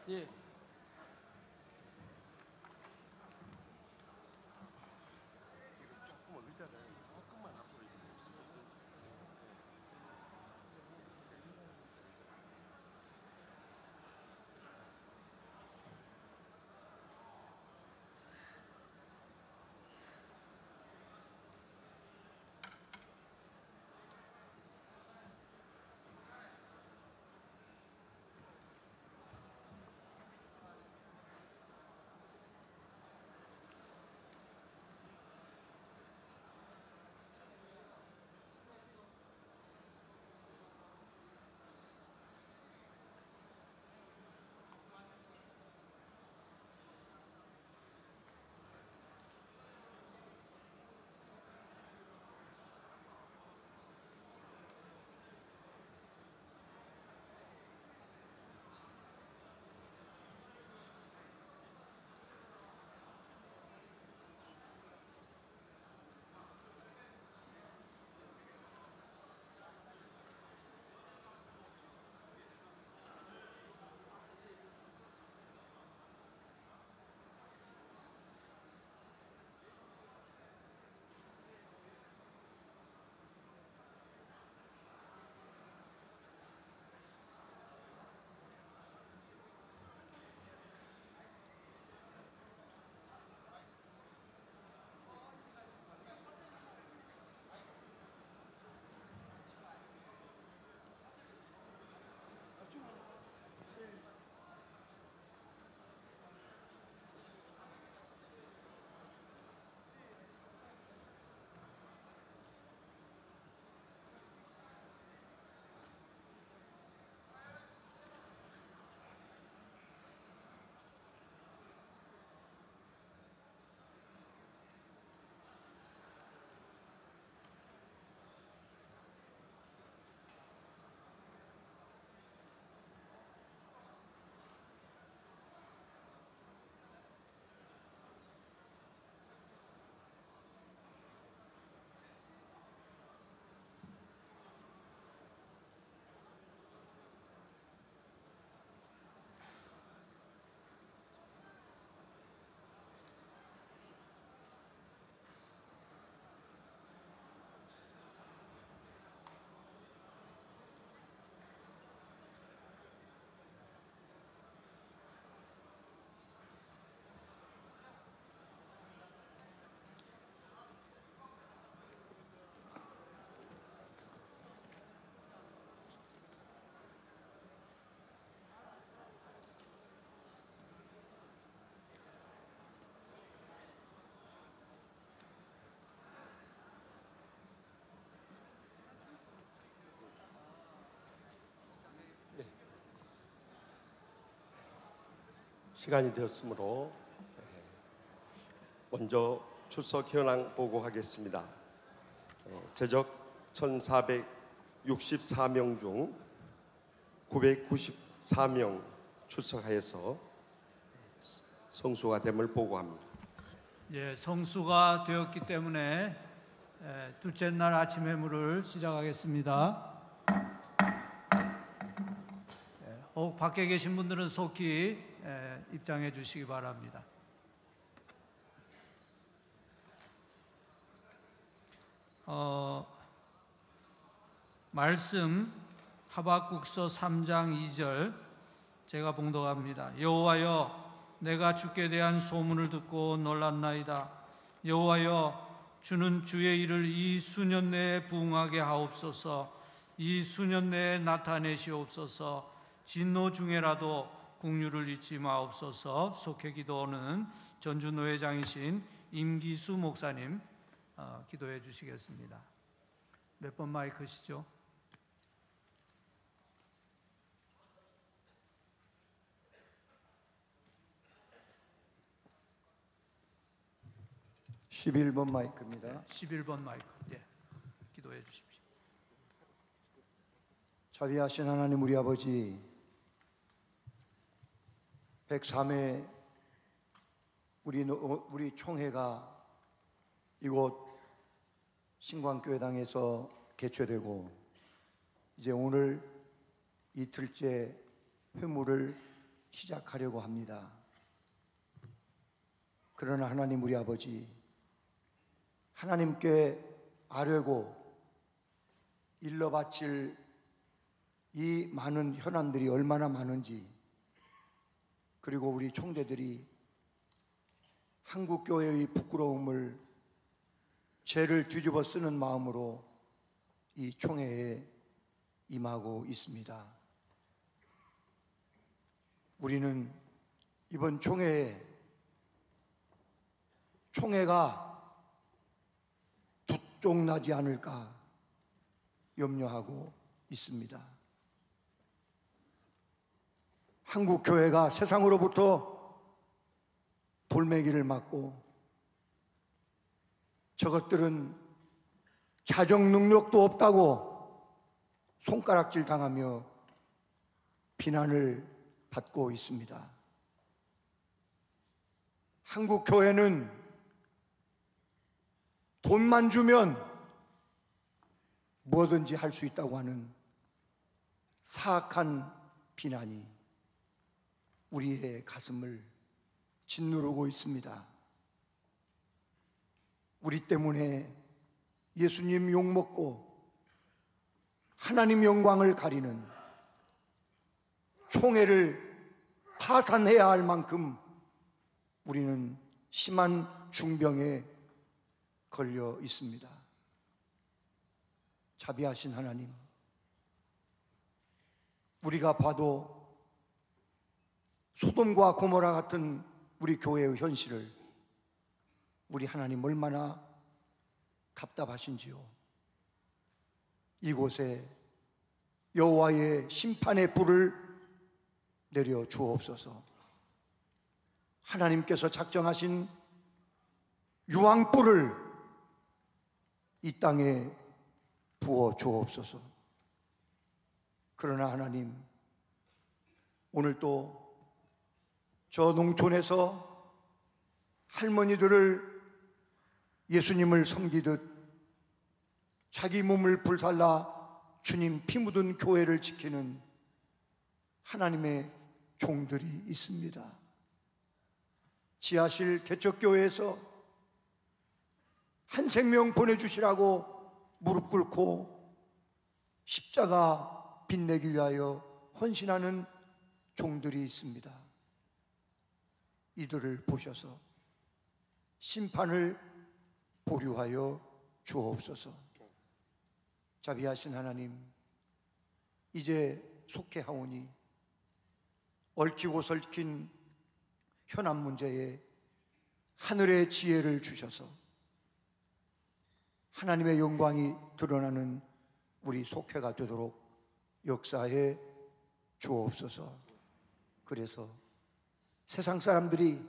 예. 조금 의자를 조금만 앞으로 이렇게 놓으시면 시간이 되었으므로 먼저 출석 현황 보고하겠습니다. 제적 1,464명 중 994명 출석하여서 성수가 됨을 보고합니다. 예, 성수가 되었기 때문에 둘째 날 아침 회무를 시작하겠습니다. 혹 밖에 계신 분들은 속히 입장해 주시기 바랍니다. 말씀 하박국서 3장 2절 제가 봉독합니다. 여호와여, 내가 주께 대한 소문을 듣고 놀랐나이다. 여호와여, 주는 주의 일을 이 수년 내에 부응하게 하옵소서. 이 수년 내에 나타내시옵소서. 진노 중에라도 국류를 잊지 마옵소서. 속회 기도는 전주노회장이신 임기수 목사님 기도해 주시겠습니다. 몇 번 마이크시죠? (11번) 마이크입니다. 네, 11번 마이크. 예, 기도해 주십시오. 자비하신 하나님 우리 아버지, 103회 우리 총회가 이곳 신광교회당에서 개최되고 이제 오늘 이틀째 회무를 시작하려고 합니다. 그러나 하나님 우리 아버지, 하나님께 아뢰고 일러 바칠 이 많은 현안들이 얼마나 많은지, 그리고 우리 총재들이 한국교회의 부끄러움을, 죄를 뒤집어 쓰는 마음으로 이 총회에 임하고 있습니다. 우리는 이번 총회가 두쪽나지 않을까 염려하고 있습니다. 한국교회가 세상으로부터 돌매기를 맞고, 저것들은 자정 능력도 없다고 손가락질 당하며 비난을 받고 있습니다. 한국교회는 돈만 주면 뭐든지 할 수 있다고 하는 사악한 비난이 우리의 가슴을 짓누르고 있습니다. 우리 때문에 예수님 욕먹고 하나님 영광을 가리는 총회를 파산해야 할 만큼 우리는 심한 중병에 걸려 있습니다. 자비하신 하나님, 우리가 봐도 소돔과 고모라 같은 우리 교회의 현실을 우리 하나님 얼마나 답답하신지요. 이곳에 여호와의 심판의 불을 내려 주옵소서. 하나님께서 작정하신 유황불을 이 땅에 부어 주옵소서. 그러나 하나님, 오늘 또 저 농촌에서 할머니들을 예수님을 섬기듯 자기 몸을 불살라 주님 피 묻은 교회를 지키는 하나님의 종들이 있습니다. 지하실 개척교회에서 한 생명 보내주시라고 무릎 꿇고 십자가 빛내기 위하여 헌신하는 종들이 있습니다. 이들을 보셔서 심판을 보류하여 주옵소서. 자비하신 하나님, 이제 속해하오니 얽히고 설킨 현안 문제에 하늘의 지혜를 주셔서 하나님의 영광이 드러나는 우리 속회가 되도록 역사해 주옵소서. 그래서 세상 사람들이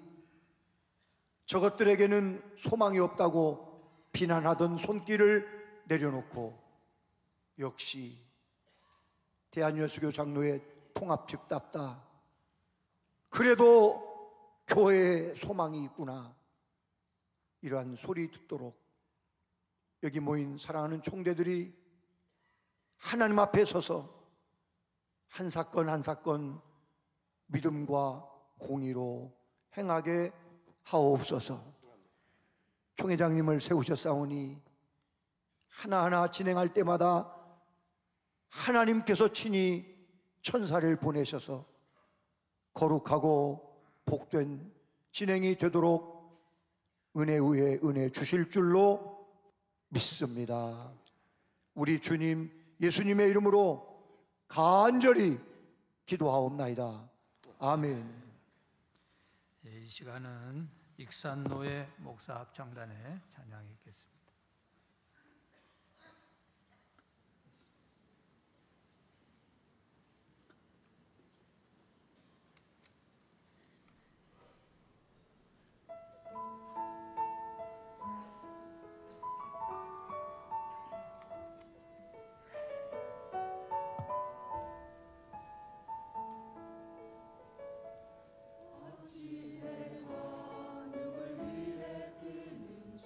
저것들에게는 소망이 없다고 비난하던 손길을 내려놓고 역시 대한예수교 장로의 통합집답다, 그래도 교회에 소망이 있구나, 이러한 소리 듣도록 여기 모인 사랑하는 총대들이 하나님 앞에 서서 한 사건 한 사건 믿음과 공의로 행하게 하옵소서. 총회장님을 세우셨사오니 하나하나 진행할 때마다 하나님께서 친히 천사를 보내셔서 거룩하고 복된 진행이 되도록 은혜 위에 은혜 주실 줄로 믿습니다. 우리 주님 예수님의 이름으로 간절히 기도하옵나이다. 아멘. 이 시간은 익산노예 목사 합창단의 찬양이 있겠습니다. 어찌 내가 누굴 위해 뜨는지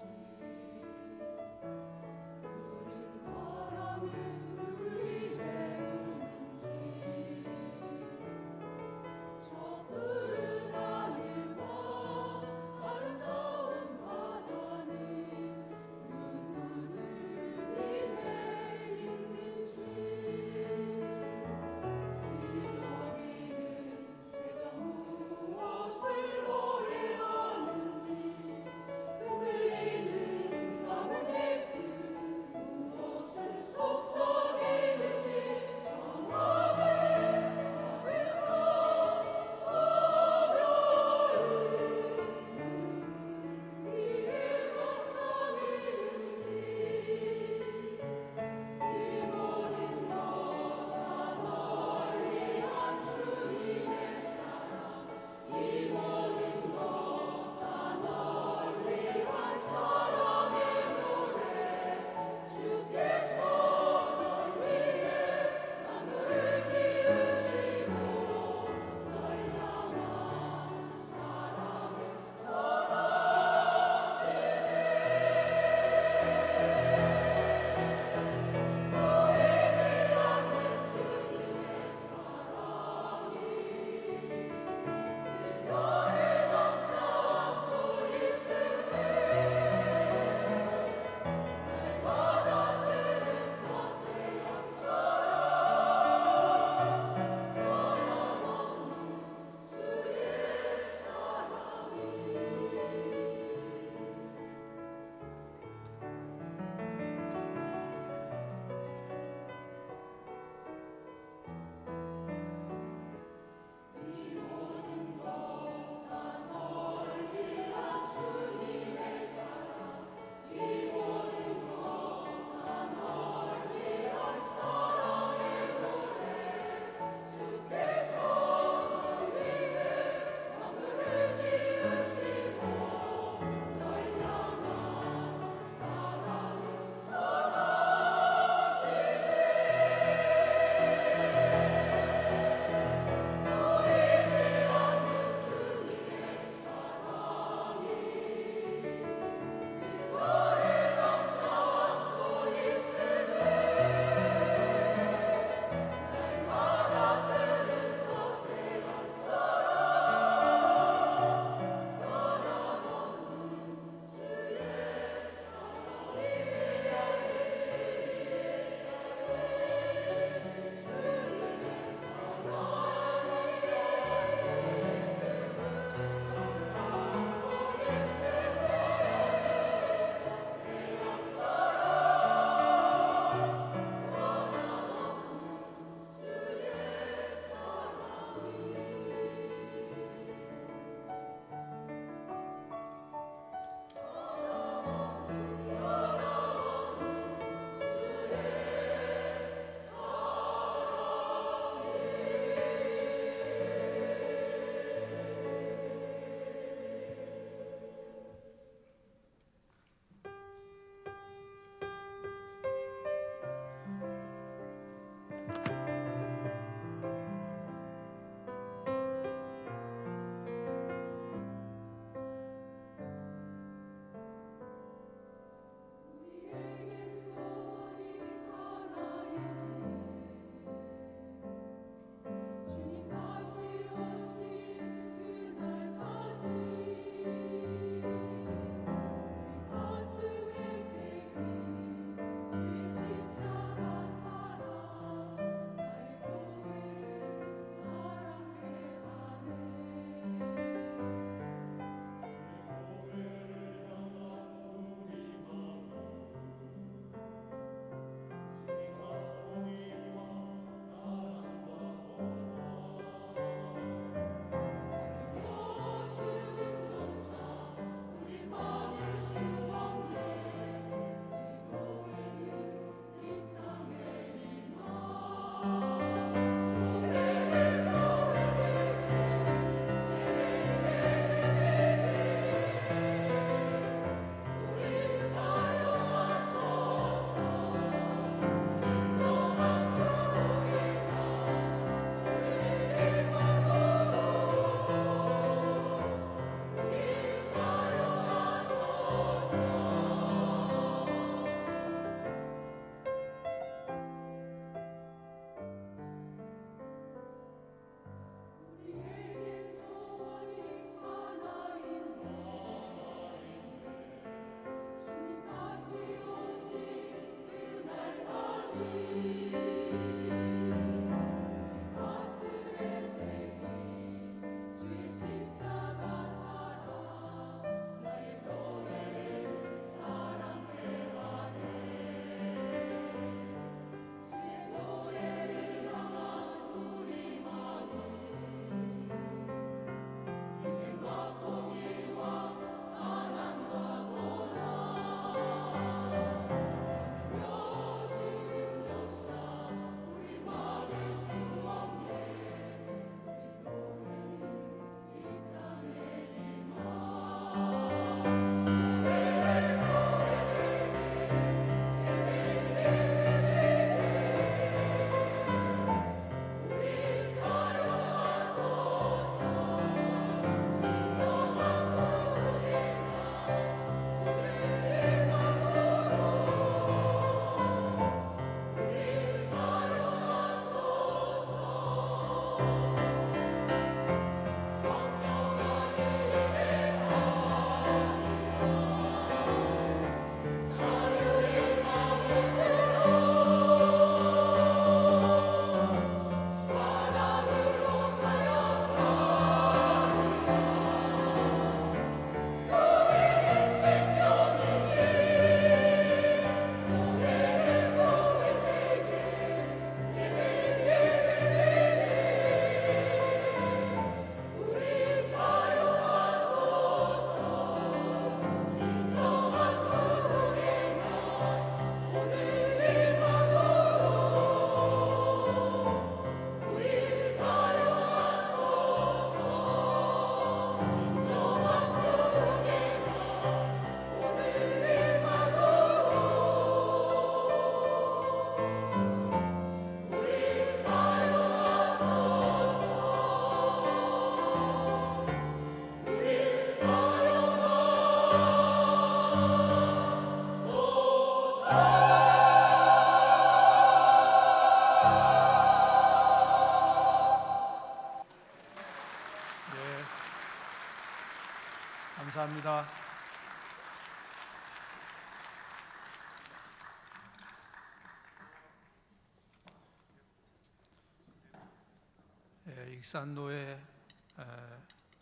익산노회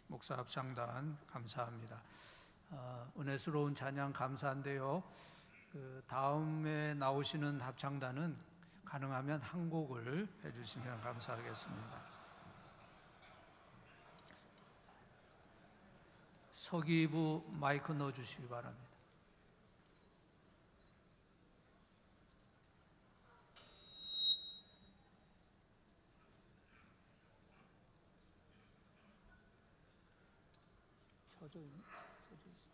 목사 합창단 감사합니다. 은혜스러운 찬양 감사한데요. 그 다음에 나오시는 합창단은 가능하면 한 곡을 해주시면 감사하겠습니다. 서기부 마이크 넣어주시기 바랍니다. 켜져 있나? 켜져 있어.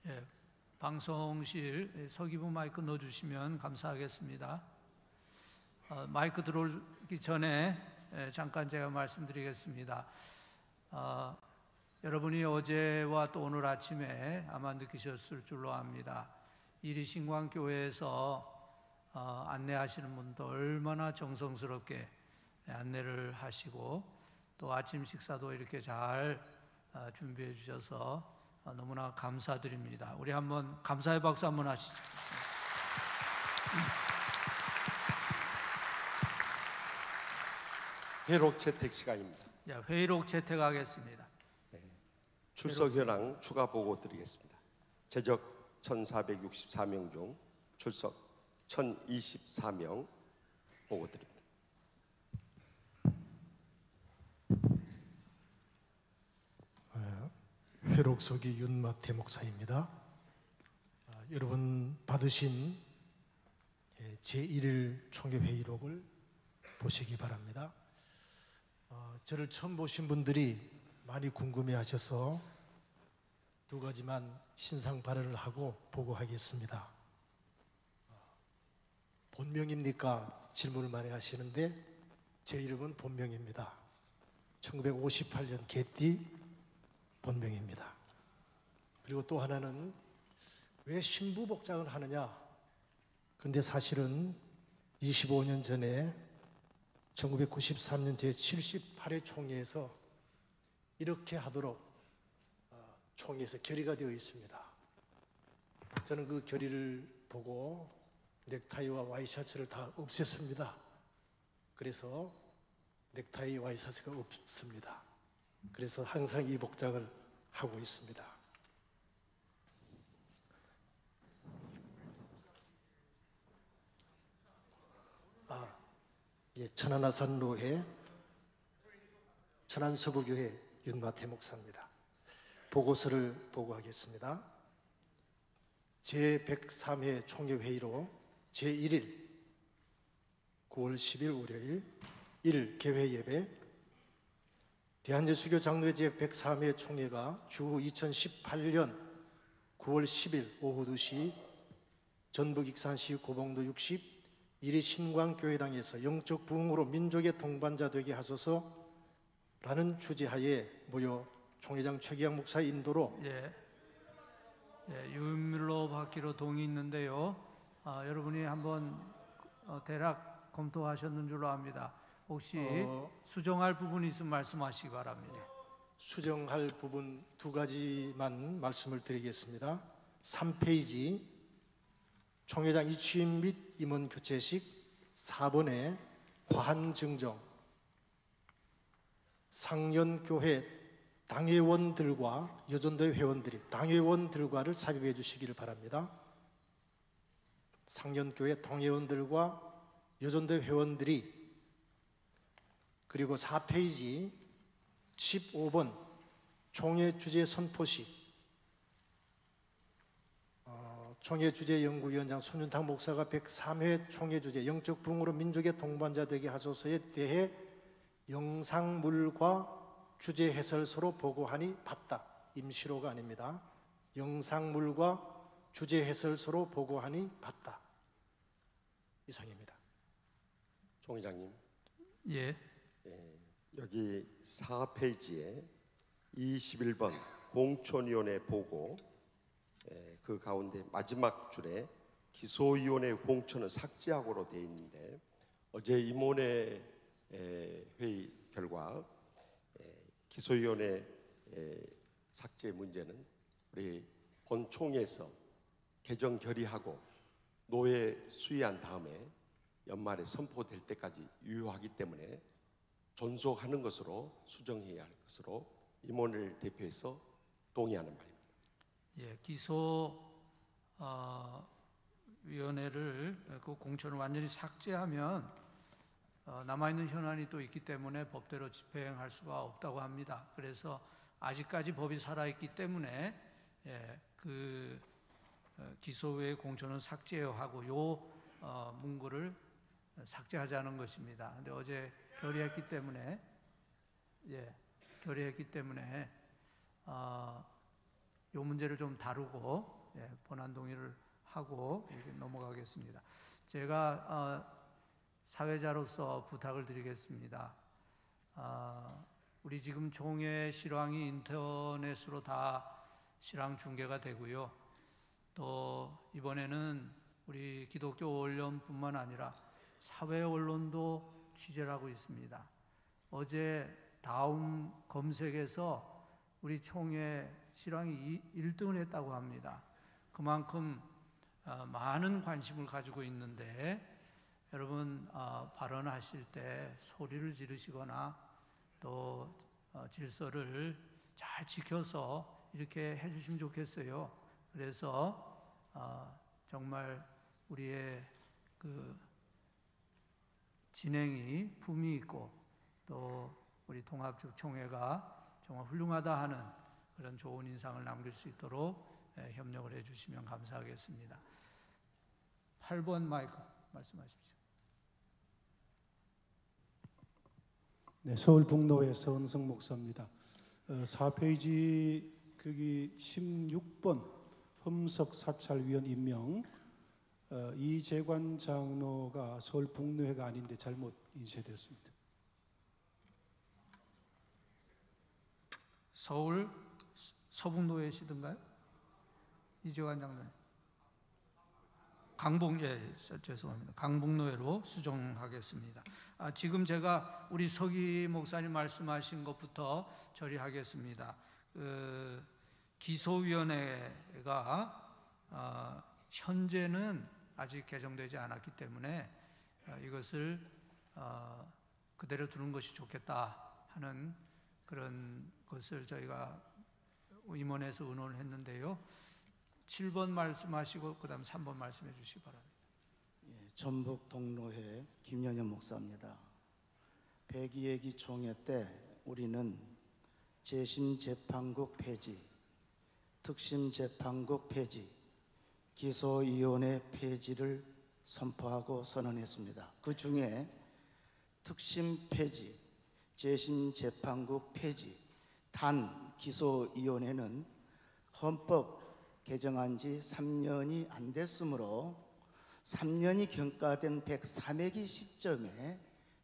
예, 방송실 서기부 마이크 넣어주시면 감사하겠습니다. 마이크 들어오기 전에 잠깐 제가 말씀드리겠습니다. 여러분이 어제와 또 오늘 아침에 아마 느끼셨을 줄로 압니다. 이리신광교회에서 안내하시는 분도 얼마나 정성스럽게 안내를 하시고 또 아침 식사도 이렇게 잘 준비해 주셔서 너무나 감사드립니다. 우리 한번 감사의 박수 한번 하시죠. 회록 채택 시간입니다. 자, 회의록 채택하겠습니다. 출석 현황 추가 보고 드리겠습니다. 제적 1,464명 중 출석 1,024명 보고 드립니다. 회록서기 윤마태 목사입니다. 여러분 받으신 제1일 총회회의록을 보시기 바랍니다. 저를 처음 보신 분들이 많이 궁금해하셔서 두 가지만 신상 발언을 하고 보고하겠습니다. 본명입니까? 질문을 많이 하시는데 제 이름은 본명입니다. 1958년 개띠 본명입니다. 그리고 또 하나는 왜 신부 복장을 하느냐? 그런데 사실은 25년 전에 1993년 제78회 총회에서 이렇게 하도록 총회에서 결의가 되어 있습니다. 저는 그 결의를 보고 넥타이와 와이셔츠를 다 없앴습니다. 그래서 넥타이 와이셔츠가 없습니다. 그래서 항상 이 복장을 하고 있습니다. 천안아산로회 천안서부교회 윤마태 목사입니다. 보고서를 보고하겠습니다. 제103회 총회회의로 제1일 9월 10일 월요일 1. 개회예배 대한예수교 장로회 제103회 총회가 주후 2018년 9월 10일 오후 2시 전북 익산시 고봉도 60 이리신광교회당에서 영적 부흥으로 민족의 동반자 되게 하소서라는 주제하에 모여 총회장 최기양 목사의 인도로 유인물로 받기로 동의 있는데요. 여러분이 한번 대략 검토하셨는 줄로 압니다. 혹시 수정할 부분이 있으면 말씀하시기 바랍니다. 수정할 부분 두 가지만 말씀을 드리겠습니다. 3페이지 총회장 이취임 및 임원 교체식 4번에 과한 증정 상련교회 당회원들과 여전도회 회원들이 당회원들과를 삽입해 주시기를 바랍니다. 상련교회 당회원들과 여전도회 회원들이 그리고 4페이지 15번 총회 주제 선포식 총회 주제 연구위원장 손윤탁 목사가 103회 총회 주제 영적 부흥으로 민족의 동반자 되게 하소서에 대해 영상물과 주제 해설서로 보고하니 받다. 임시로가 아닙니다. 영상물과 주제 해설서로 보고하니 받다. 이상입니다. 종 회장님. 예. 여기 4페이지에 21번 공천위원회 보고 그 가운데 마지막 줄에 기소위원회 공천은 삭제하고로 되어 있는데 어제 임원회 회의 결과 기소위원회 삭제 문제는 우리 본총회에서 개정 결의하고 노회 수의한 다음에 연말에 선포될 때까지 유효하기 때문에 존속하는 것으로 수정해야 할 것으로 임원을 대표해서 동의하는 바입니다. 예, 기소 위원회를 그 공천을 완전히 삭제하면 남아있는 현안이 또 있기 때문에 법대로 집행할 수가 없다고 합니다. 그래서 아직까지 법이 살아있기 때문에 그 기소외의 공천은 삭제하고 요 문구를 삭제하자는 것입니다. 근데 어제 결의했기 때문에 요 문제를 좀 다루고 본안 동의를 하고 이렇게 넘어가겠습니다. 제가 사회자로서 부탁을 드리겠습니다. 우리 지금 총회 실황이 인터넷으로 다 실황 중계가 되고요. 또 이번에는 우리 기독교 언론뿐만 아니라 사회 언론도 취재를 하고 있습니다. 어제 다음 검색에서 우리 총회 실황이 1등을 했다고 합니다. 그만큼 많은 관심을 가지고 있는데 여러분 발언하실 때 소리를 지르시거나 또 질서를 잘 지켜서 이렇게 해주시면 좋겠어요. 그래서 정말 우리의 그 진행이 품위 있고 또 우리 통합적 총회가 정말 훌륭하다 하는 그런 좋은 인상을 남길 수 있도록 협력을 해주시면 감사하겠습니다. 8번 마이크 말씀하십시오. 네, 서울 북로의 서은성 목사입니다. 4페이지 거기 16번 흠석 사찰위원 임명 이재관 장로가 서울 북로회가 아닌데 잘못 인쇄되었습니다. 서울 서북로회시던가요? 이재관 장로님. 죄송합니다. 강북로회로 수정하겠습니다. 지금 제가 우리 서기 목사님 말씀하신 것부터 처리하겠습니다. 기소위원회가 현재는 아직 개정되지 않았기 때문에 이것을 그대로 두는 것이 좋겠다 하는 그런 것을 저희가 임원에서 의논을 했는데요. 7번 말씀하시고 그 다음 3번 말씀해 주시기 바랍니다. 전북 동로회 김연현 목사입니다. 백이회기 총회 때 우리는 재심재판국 폐지, 특심재판국 폐지, 기소위원회 폐지를 선포하고 선언했습니다. 그 중에 특심 폐지, 재심재판국 폐지, 단 기소위원회는 헌법 개정한 지 3년이 안 됐으므로 3년이 경과된 103회기 시점에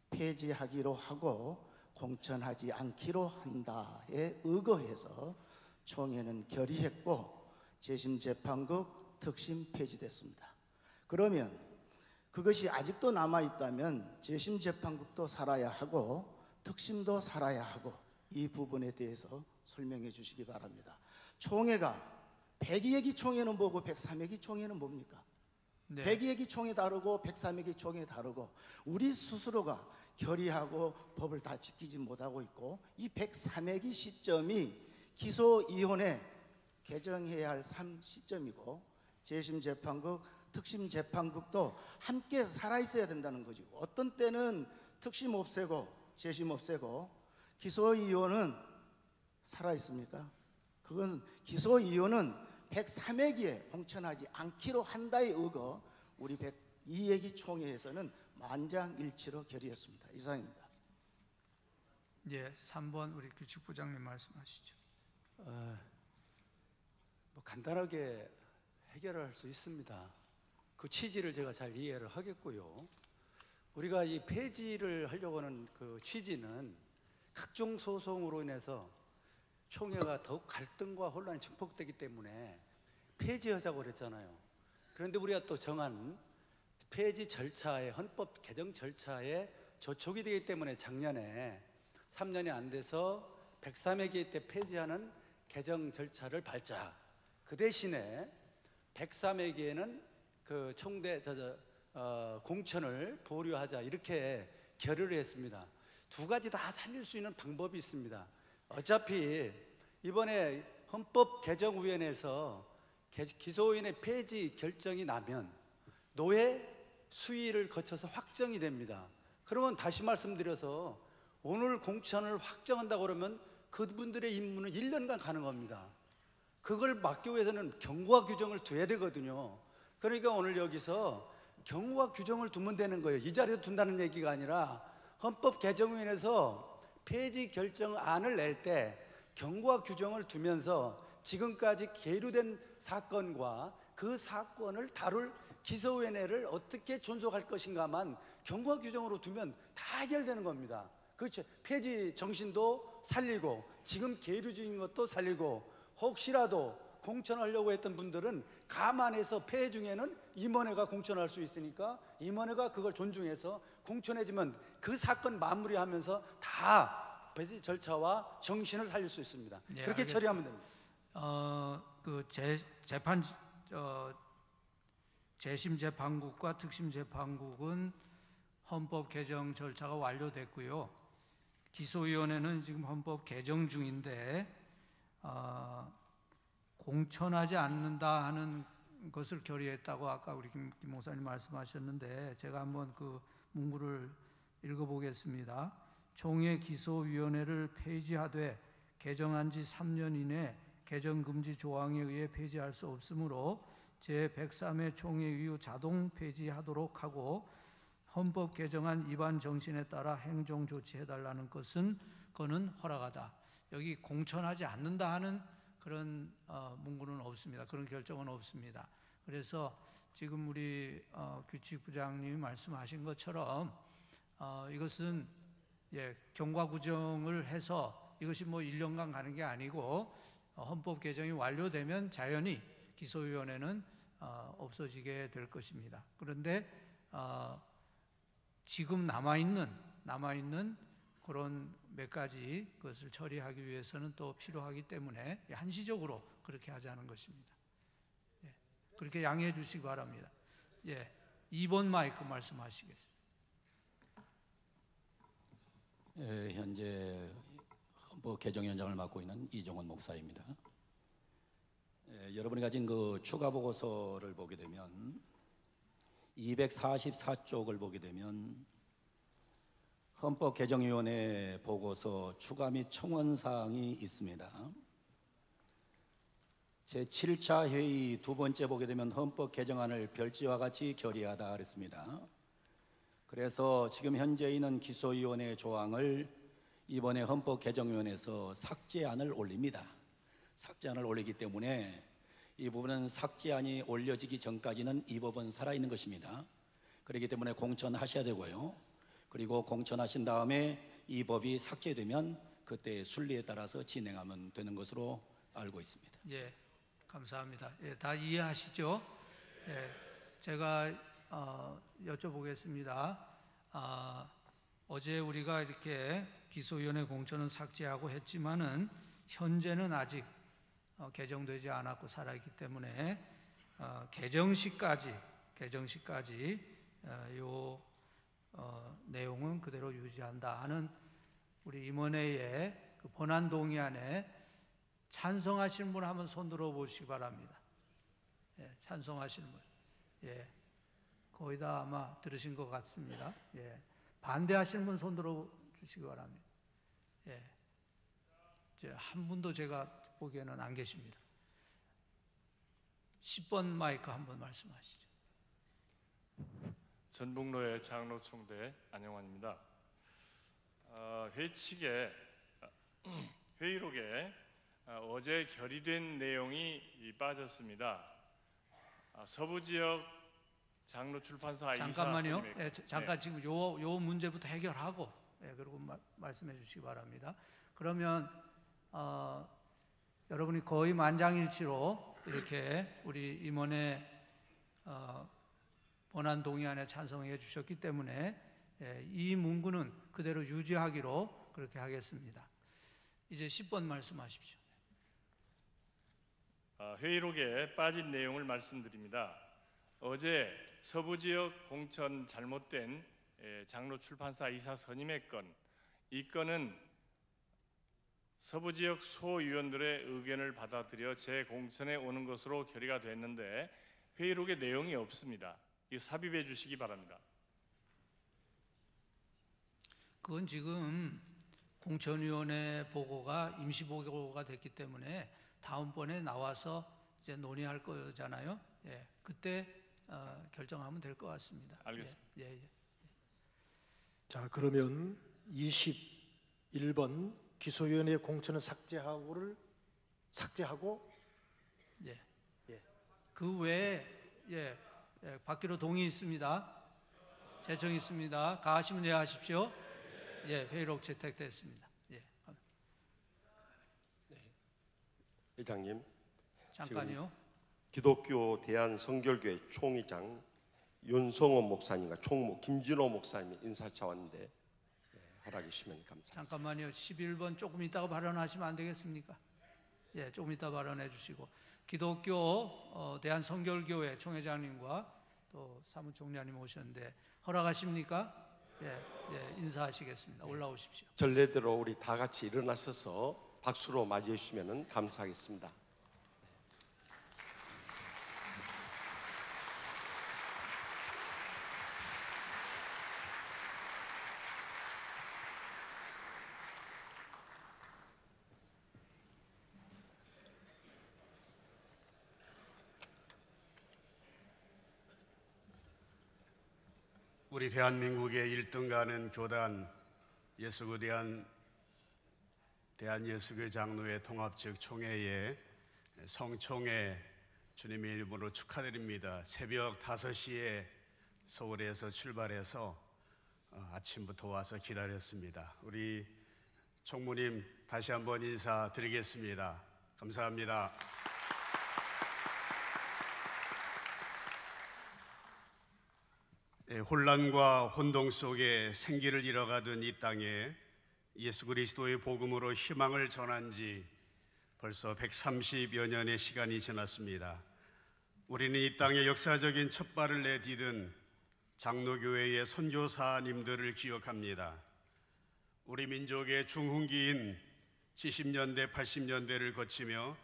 폐지하기로 하고 공천하지 않기로 한다에 의거해서 총회는 결의했고 재심재판국 특심 폐지됐습니다. 그러면 그것이 아직도 남아있다면 재심재판국도 살아야 하고 특심도 살아야 하고 이 부분에 대해서 설명해 주시기 바랍니다. 총회가 102회기 총회는 뭐고 103회기 총회는 뭡니까? 네. 102회기 총회 다르고 103회기 총회 다르고 우리 스스로가 결의하고 법을 다 지키지 못하고 있고 이 103회기 시점이 기소위원회 개정해야 할 시점이고 재심재판국, 특심재판국도 함께 살아있어야 된다는 거죠. 어떤 때는 특심 없애고 재심 없애고 기소위원은 살아있습니까? 그건 기소위원은 103회기에 공천하지 않기로 한다에 의거 우리 102회기 총회에서는 만장일치로 결의했습니다. 이상입니다. 예, 3번 우리 규칙부장님 말씀하시죠. 간단하게 해결할 수 있습니다. 그 취지를 제가 잘 이해를 하겠고요. 우리가 이 폐지를 하려고 하는 그 취지는 각종 소송으로 인해서 총회가 더욱 갈등과 혼란이 증폭되기 때문에 폐지하자고 그랬잖아요. 그런데 우리가 또 정한 폐지 절차에 헌법 개정 절차에 저촉이 되기 때문에 작년에 3년이 안 돼서 103회 때 폐지하는 개정 절차를 밟자. 그 대신에 103회에는 그 총대 공천을 보류하자, 이렇게 결의를 했습니다. 두 가지 다 살릴 수 있는 방법이 있습니다. 어차피 이번에 헌법개정위원회에서 기소위원회 폐지 결정이 나면 노회 수위를 거쳐서 확정이 됩니다. 그러면 다시 말씀드려서 오늘 공천을 확정한다고 그러면 그분들의 임무는 1년간 가는 겁니다. 그걸 막기 위해서는 경과 규정을 둬야 되거든요. 그러니까 오늘 여기서 경과 규정을 두면 되는 거예요. 이 자리에 둔다는 얘기가 아니라 헌법개정위원회에서 폐지 결정안을 낼 때 경과 규정을 두면서 지금까지 계류된 사건과 그 사건을 다룰 기소위원회를 어떻게 존속할 것인가만 경과 규정으로 두면 다 해결되는 겁니다. 그렇죠. 폐지 정신도 살리고 지금 계류 중인 것도 살리고, 혹시라도 공천하려고 했던 분들은 감안해서 폐해 중에는 임원회가 공천할 수 있으니까 임원회가 그걸 존중해서 공천해주면 그 사건 마무리하면서 다 폐지 절차와 정신을 살릴 수 있습니다. 네, 그렇게 알겠습니다. 처리하면 됩니다. 재심 재판국과 특심 재판국은 헌법 개정 절차가 완료됐고요. 기소위원회는 지금 헌법 개정 중인데 공천하지 않는다 하는 것을 결의했다고 아까 우리 김 목사님 말씀하셨는데, 제가 한번 그 문구를 읽어보겠습니다. 총회 기소위원회를 폐지하되 개정한 지 3년 이내 개정금지 조항에 의해 폐지할 수 없으므로 제103회 총회 이후 자동 폐지하도록 하고, 헌법 개정안 위반 정신에 따라 행정 조치해달라는 것은 그는 허락하다. 여기 공천하지 않는다 하는 그런 문구는 없습니다. 그런 결정은 없습니다. 그래서 지금 우리 규칙부장님이 말씀하신 것처럼 이것은 경과 규정을 해서 이것이 뭐 1년간 가는 게 아니고 헌법 개정이 완료되면 자연히 기소위원회는 없어지게 될 것입니다. 그런데 지금 남아있는 그런 몇 가지 것을 처리하기 위해서는 또 필요하기 때문에 한시적으로 그렇게 하자는 것입니다. 그렇게 양해해 주시기 바랍니다. 2번 마이크 말씀하시겠습니다. 현재 헌법 개정위원장을 맡고 있는 이종원 목사입니다. 여러분이 가진 그 추가 보고서를 보게 되면 244쪽을 보게 되면 헌법개정위원회 보고서 추가 및 청원 사항이 있습니다. 제7차 회의 두 번째 보게 되면 헌법 개정안을 별지와 같이 결의하다 그랬습니다. 그래서 지금 현재 있는 기소위원회 조항을 이번에 헌법개정위원회에서 삭제안을 올립니다. 삭제안을 올리기 때문에 이 부분은 삭제안이 올려지기 전까지는 이 법은 살아있는 것입니다. 그렇기 때문에 공천하셔야 되고요. 그리고 공천하신 다음에 이 법이 삭제되면 그때 순리에 따라서 진행하면 되는 것으로 알고 있습니다. 감사합니다. 다 이해하시죠? 제가 여쭤보겠습니다. 어제 우리가 이렇게 기소위원회 공천은 삭제하고 했지만은 현재는 아직 개정되지 않았고 살아있기 때문에 개정시까지 요 내용은 그대로 유지한다 하는 우리 임원회의 그 본안 동의안에 찬성하시는 분 한번 손 들어 보시기 바랍니다. 찬성하시는 분. 거의 다 아마 들으신 것 같습니다. 반대하시는 분 손 들어 주시기 바랍니다. 한 분도 제가 보기에는 안 계십니다. 10번 마이크 한번 말씀하시죠. 전북로의 장로총대 안영환입니다. 회의 측에 회의록에 어제 결의된 내용이 빠졌습니다. 서부지역 장로출판사 잠깐만요. 이사님의 잠깐 지금 요 문제부터 해결하고 그리고 말씀해 주시기 바랍니다. 그러면 여러분이 거의 만장일치로 이렇게 우리 임원회 본안 동의안에 찬성해 주셨기 때문에 이 문구는 그대로 유지하기로 그렇게 하겠습니다. 이제 10번 말씀하십시오. 회의록에 빠진 내용을 말씀드립니다. 어제 서부지역 공천 잘못된 장로 출판사 이사 선임의 건, 이 건은 서부지역 소위원들의 의견을 받아들여 재공천에 오는 것으로 결의가 됐는데 회의록에 내용이 없습니다. 이 삽입해 주시기 바랍니다. 그건 지금 공천위원회 보고가 임시 보고가 됐기 때문에 다음번에 나와서 이제 논의할 거잖아요. 예, 그때 결정하면 될 것 같습니다. 알겠습니다. 예. 자, 그러면 21번 기소위원회 공천을 삭제하고 예. 예. 그 외에 받기로 동의 있습니다. 제청 있습니다. 가하시면 예하십시오. 예, 회의록 채택됐습니다. 예. 회장님, 잠깐요. 기독교 대한성결교회 총회장 윤성호 목사님과 총무 김진호 목사님이 인사차 왔는데 허락해 주시면 감사하겠습니다. 잠깐만요. 11번 조금 이따가 발언하시면 안 되겠습니까? 예, 조금 이따 발언해 주시고 기독교 대한성결교회 총회장님과 또 사무총리님 오셨는데 허락하십니까? 예, 인사하시겠습니다. 올라오십시오. 전례대로 우리 다 같이 일어나셔서 박수로 맞이해 주시면 감사하겠습니다. 우리 대한민국의 1등 가는 교단 대한예수교 장로회 통합측 총회에 성총회 주님의 이름으로 축하드립니다. 새벽 5시에 서울에서 출발해서 아침부터 와서 기다렸습니다. 우리 총무님 다시 한번 인사드리겠습니다. 감사합니다. 혼란과 혼동 속에 생기를 잃어가던 이 땅에 예수 그리스도의 복음으로 희망을 전한 지 벌써 130여 년의 시간이 지났습니다. 우리는 이 땅에 역사적인 첫발을 내디딘 장로교회의 선교사님들을 기억합니다. 우리 민족의 중흥기인 70년대, 80년대를 거치며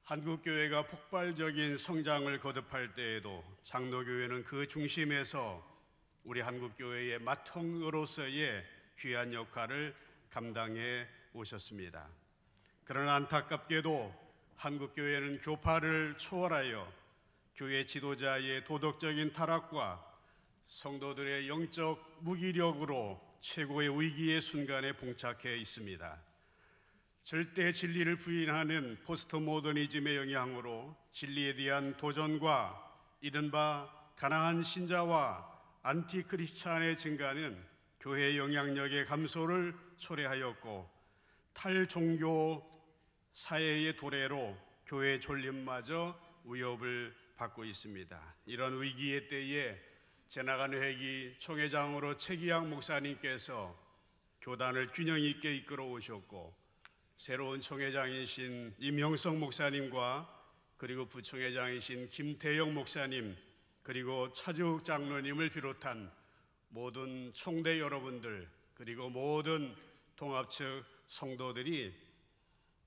한국교회가 폭발적인 성장을 거듭할 때에도 장로교회는 그 중심에서 우리 한국교회의 맏형으로서의 귀한 역할을 감당해 오셨습니다. 그러나 안타깝게도 한국교회는 교파를 초월하여 교회 지도자의 도덕적인 타락과 성도들의 영적 무기력으로 최고의 위기의 순간에 봉착해 있습니다. 절대 진리를 부인하는 포스트 모더니즘의 영향으로 진리에 대한 도전과 이른바 가난한 신자와 안티크리스찬의 증가는 교회의 영향력의 감소를 초래하였고 탈종교 사회의 도래로 교회 존립마저 위협을 받고 있습니다. 이런 위기의 때에 지나간 회기 총회장으로 최기양 목사님께서 교단을 균형 있게 이끌어 오셨고 새로운 총회장이신 임형석 목사님과 그리고 부총회장이신 김태영 목사님 그리고 차주욱 장로님을 비롯한 모든 총대 여러분들 그리고 모든 통합측 성도들이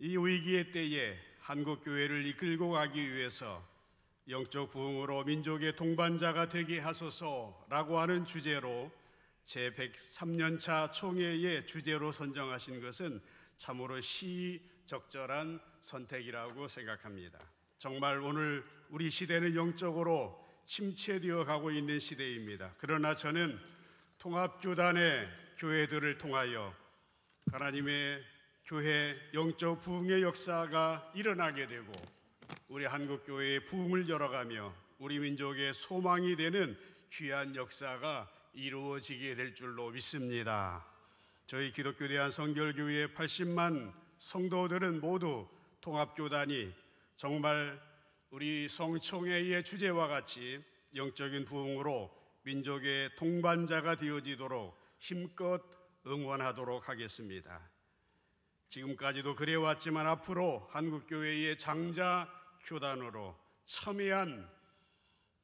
이 위기의 때에 한국교회를 이끌고 가기 위해서 영적 부흥으로 민족의 동반자가 되게 하소서라고 하는 주제로 제103년차 총회의 주제로 선정하신 것은 참으로 시적절한 선택이라고 생각합니다. 정말 오늘 우리 시대는 영적으로 침체되어 가고 있는 시대입니다. 그러나 저는 통합교단의 교회들을 통하여 하나님의 교회 영적 부흥의 역사가 일어나게 되고 우리 한국교회의 부흥을 열어가며 우리 민족의 소망이 되는 귀한 역사가 이루어지게 될 줄로 믿습니다. 저희 기독교 대한성결교회의 80만 성도들은 모두 통합교단이 정말 우리 성총회의 주제와 같이 영적인 부흥으로 민족의 동반자가 되어지도록 힘껏 응원하도록 하겠습니다. 지금까지도 그래왔지만 앞으로 한국교회의 장자 교단으로 첨예한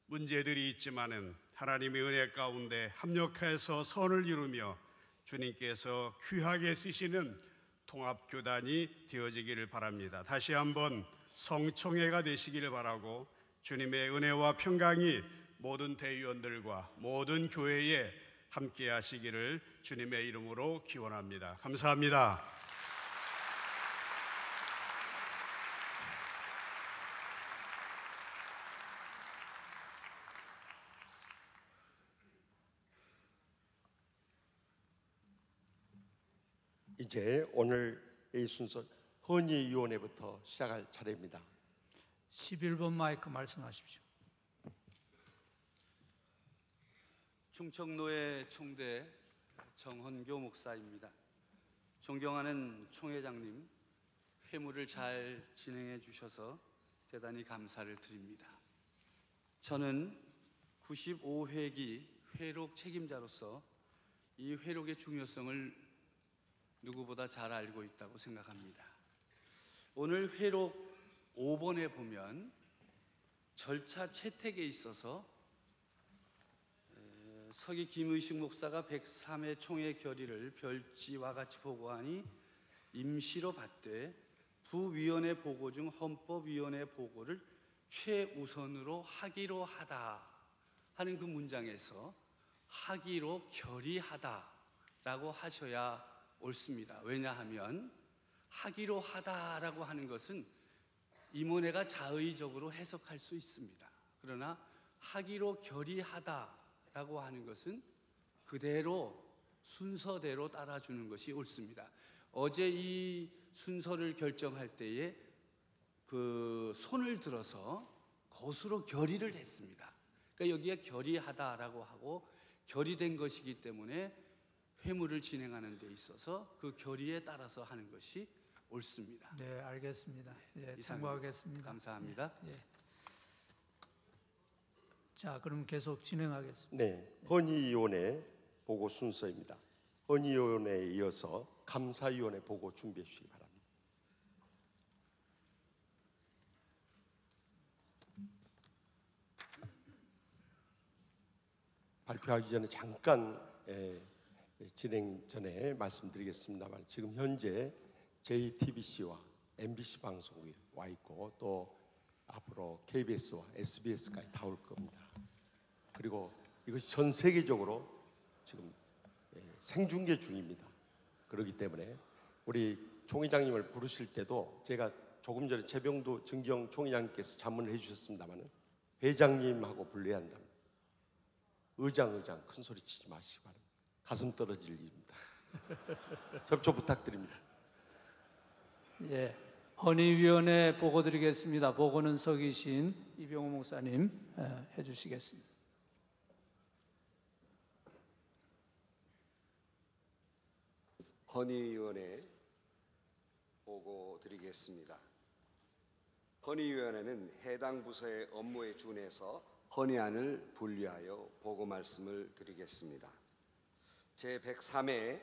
문제들이 있지만은 하나님의 은혜 가운데 합력해서 선을 이루며 주님께서 귀하게 쓰시는 통합교단이 되어지기를 바랍니다. 다시 한번 성총회가 되시기를 바라고 주님의 은혜와 평강이 모든 대의원들과 모든 교회에 함께 하시기를 주님의 이름으로 기원합니다. 감사합니다. 이제 오늘 이 순서 헌의위원회부터 시작할 차례입니다. 11번 마이크 말씀하십시오. 충청노회 총대 정헌교 목사입니다. 존경하는 총회장님, 회무를 잘 진행해 주셔서 대단히 감사를 드립니다. 저는 95회기 회록 책임자로서 이 회록의 중요성을 누구보다 잘 알고 있다고 생각합니다. 오늘 회록 5번에 보면 절차 채택에 있어서 서기 김의식 목사가 103회 총회 결의를 별지와 같이 보고하니 임시로 받되 부위원회 보고 중 헌법위원회 보고를 최우선으로 하기로 하다 하는 그 문장에서 하기로 결의하다라고 하셔야 옳습니다. 왜냐하면 하기로 하다라고 하는 것은 임원회가 자의적으로 해석할 수 있습니다. 그러나 하기로 결의하다라고 하는 것은 그대로 순서대로 따라주는 것이 옳습니다. 어제 이 순서를 결정할 때에 그 손을 들어서 거수로 결의를 했습니다. 그러니까 여기에 결의하다라고 하고 결의된 것이기 때문에 회무를 진행하는 데 있어서 그 결의에 따라서 하는 것이 옳습니다. 네, 알겠습니다. 예, 참고하겠습니다. 감사합니다. 예. 자, 그럼 계속 진행하겠습니다. 네, 헌의위원회 보고 순서입니다. 헌의위원회에 이어서 감사위원회 보고 준비해 주시기 바랍니다. 발표하기 전에 잠깐 진행 전에 말씀드리겠습니다만 지금 현재 JTBC와 MBC 방송이 와 있고 또 앞으로 KBS와 SBS까지 다 올 겁니다. 그리고 이것이 전 세계적으로 지금 생중계 중입니다. 그렇기 때문에 우리 총회장님을 부르실 때도 제가 조금 전에 최병두 증경 총회장님께서 자문을 해주셨습니다만 회장님하고 불러야 한다. 의장 큰 소리 치지 마시기 바랍니다. 가슴 떨어질 일입니다. 협조 부탁드립니다. 예, 헌의위원회 보고 드리겠습니다. 보고는 서 계신 이병호 목사님 해주시겠습니다. 헌의위원회 보고 드리겠습니다. 헌의위원회는 해당 부서의 업무에 준해서 헌의안을 분류하여 보고 말씀을 드리겠습니다. 제103회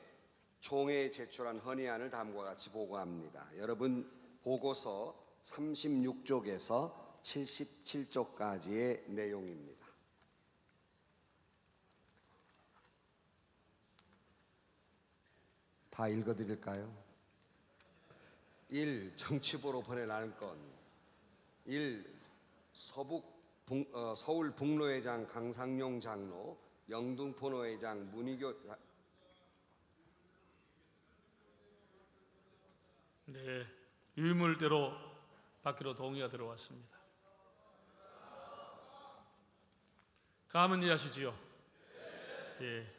총회에 제출한 헌의안을 다음과 같이 보고합니다. 여러분 보고서 36쪽에서 77쪽까지의 내용입니다. 다 읽어드릴까요? 1. 정치부로 보내라는 건 1. 서울 북로회장 강상용 장로, 영등포노회장 문희교. 네, 유물대로 받기로 동의가 들어왔습니다. 감은 이해하시지요? 예.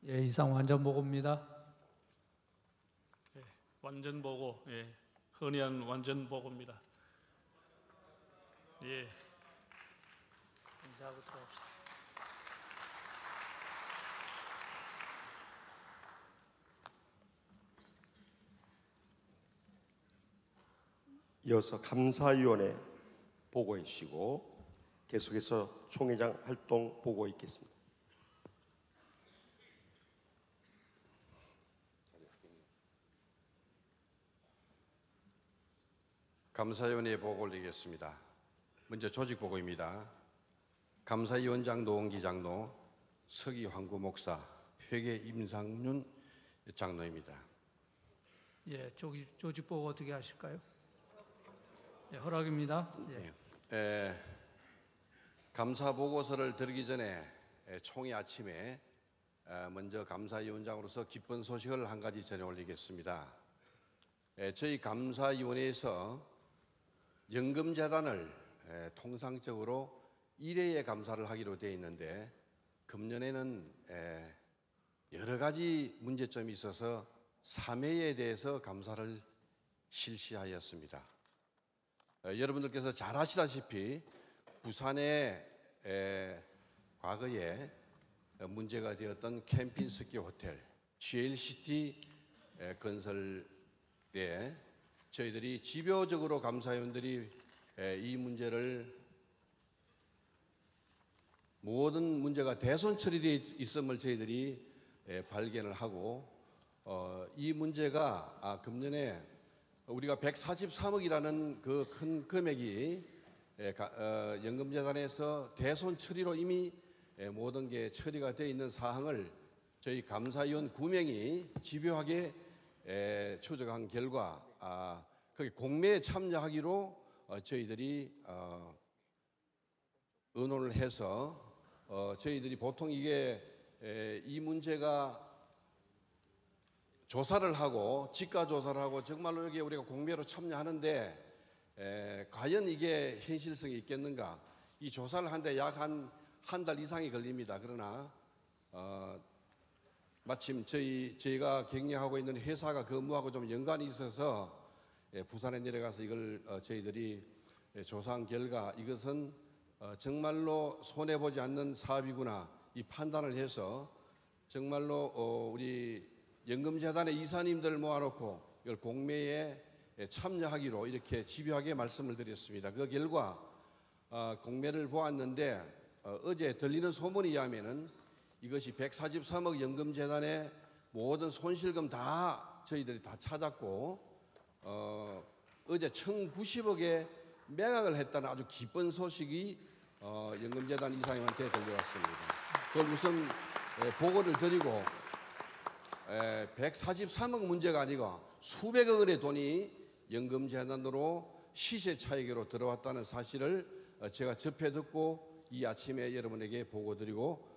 예, 이상 완전 보고입니다. 예, 완전 보고, 예, 헌의안 완전 보고입니다. 예. 인사하고 들어갑시다. 이어서 감사위원회 보고해 주시고 계속해서 총회장 활동 보고 있겠습니다. 감사위원회 보고 올리겠습니다. 먼저 조직 보고입니다. 감사위원장 노원기 장로, 서기 황구 목사, 회계 임상윤 장로입니다. 예, 조직 보고 어떻게 하실까요? 예, 허락입니다. 예. 감사 보고서를 드리기 전에 총회 아침에 먼저 감사위원장으로서 기쁜 소식을 한 가지 전해 올리겠습니다. 저희 감사위원회에서 연금재단을 통상적으로 1회에 감사를 하기로 되어 있는데 금년에는 여러 가지 문제점이 있어서 3회에 대해서 감사를 실시하였습니다. 여러분들께서 잘 아시다시피 부산에 과거에 문제가 되었던 캠핑스키 호텔 GLCT 건설 때 저희들이 집요적으로 감사위원들이 이 문제를 모든 문제가 대손 처리되어 있음을 저희들이 발견을 하고 이 문제가 금년에 우리가 143억이라는 그 큰 금액이 연금재단에서 대손 처리로 이미 모든 게 처리가 되어 있는 사항을 저희 감사위원 9명이 집요하게 추적한 결과 거기 공매에 참여하기로 저희들이 의논을 해서 저희들이 보통 이게 이 문제가 조사를 하고 직가 조사를 하고 정말로 여기 우리가 공매로 참여하는데 과연 이게 현실성이 있겠는가? 이 조사를 하는데 약 한 달 이상이 걸립니다. 그러나 마침 저희가 경영하고 있는 회사가 근무하고 좀 연관이 있어서 부산에 내려가서 이걸 저희들이 조사한 결과 이것은 정말로 손해보지 않는 사업이구나 이 판단을 해서 정말로 우리 연금재단의 이사님들 모아놓고 이걸 공매에 참여하기로 이렇게 집요하게 말씀을 드렸습니다. 그 결과 공매를 보았는데 어제 들리는 소문에 의하면은 이것이 143억 연금재단의 모든 손실금 다 저희들이 다 찾았고 어제 1,090억에 매각을 했다는 아주 기쁜 소식이 연금재단 이사님한테 들려왔습니다. 그걸 우선 보고를 드리고 143억 문제가 아니고 수백억 원의 돈이 연금재단으로 시세 차익으로 들어왔다는 사실을 제가 접해 듣고 이 아침에 여러분에게 보고 드리고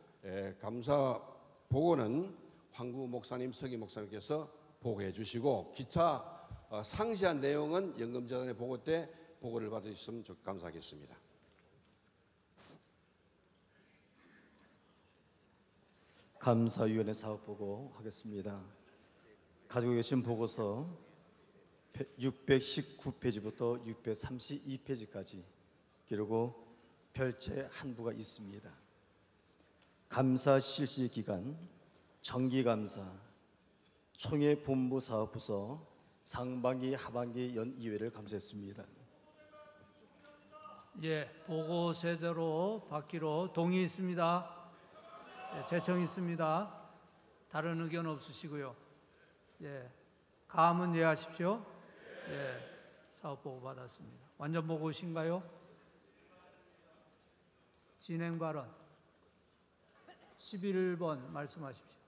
감사 보고는 황구 목사님, 서기 목사님께서 보고해 주시고 기타 상세한 내용은 연금재단의 보고 때 보고를 받으셨으면 감사하겠습니다. 감사위원회 사업보고 하겠습니다. 가지고 계신 보고서 619페이지부터 632페이지까지 그리고 별채 한 부가 있습니다. 감사 실시 기간, 정기감사, 총회 본부 사업부서 상반기 하반기 연 2회를 감사했습니다. 예, 보고 제대로 받기로 동의 있습니다. 예, 제청 있습니다. 다른 의견 없으시고요. 예, 감은 이해하십시오. 예, 사업 보고 받았습니다. 완전 보고신가요? 진행 발언 11번 말씀하십시오.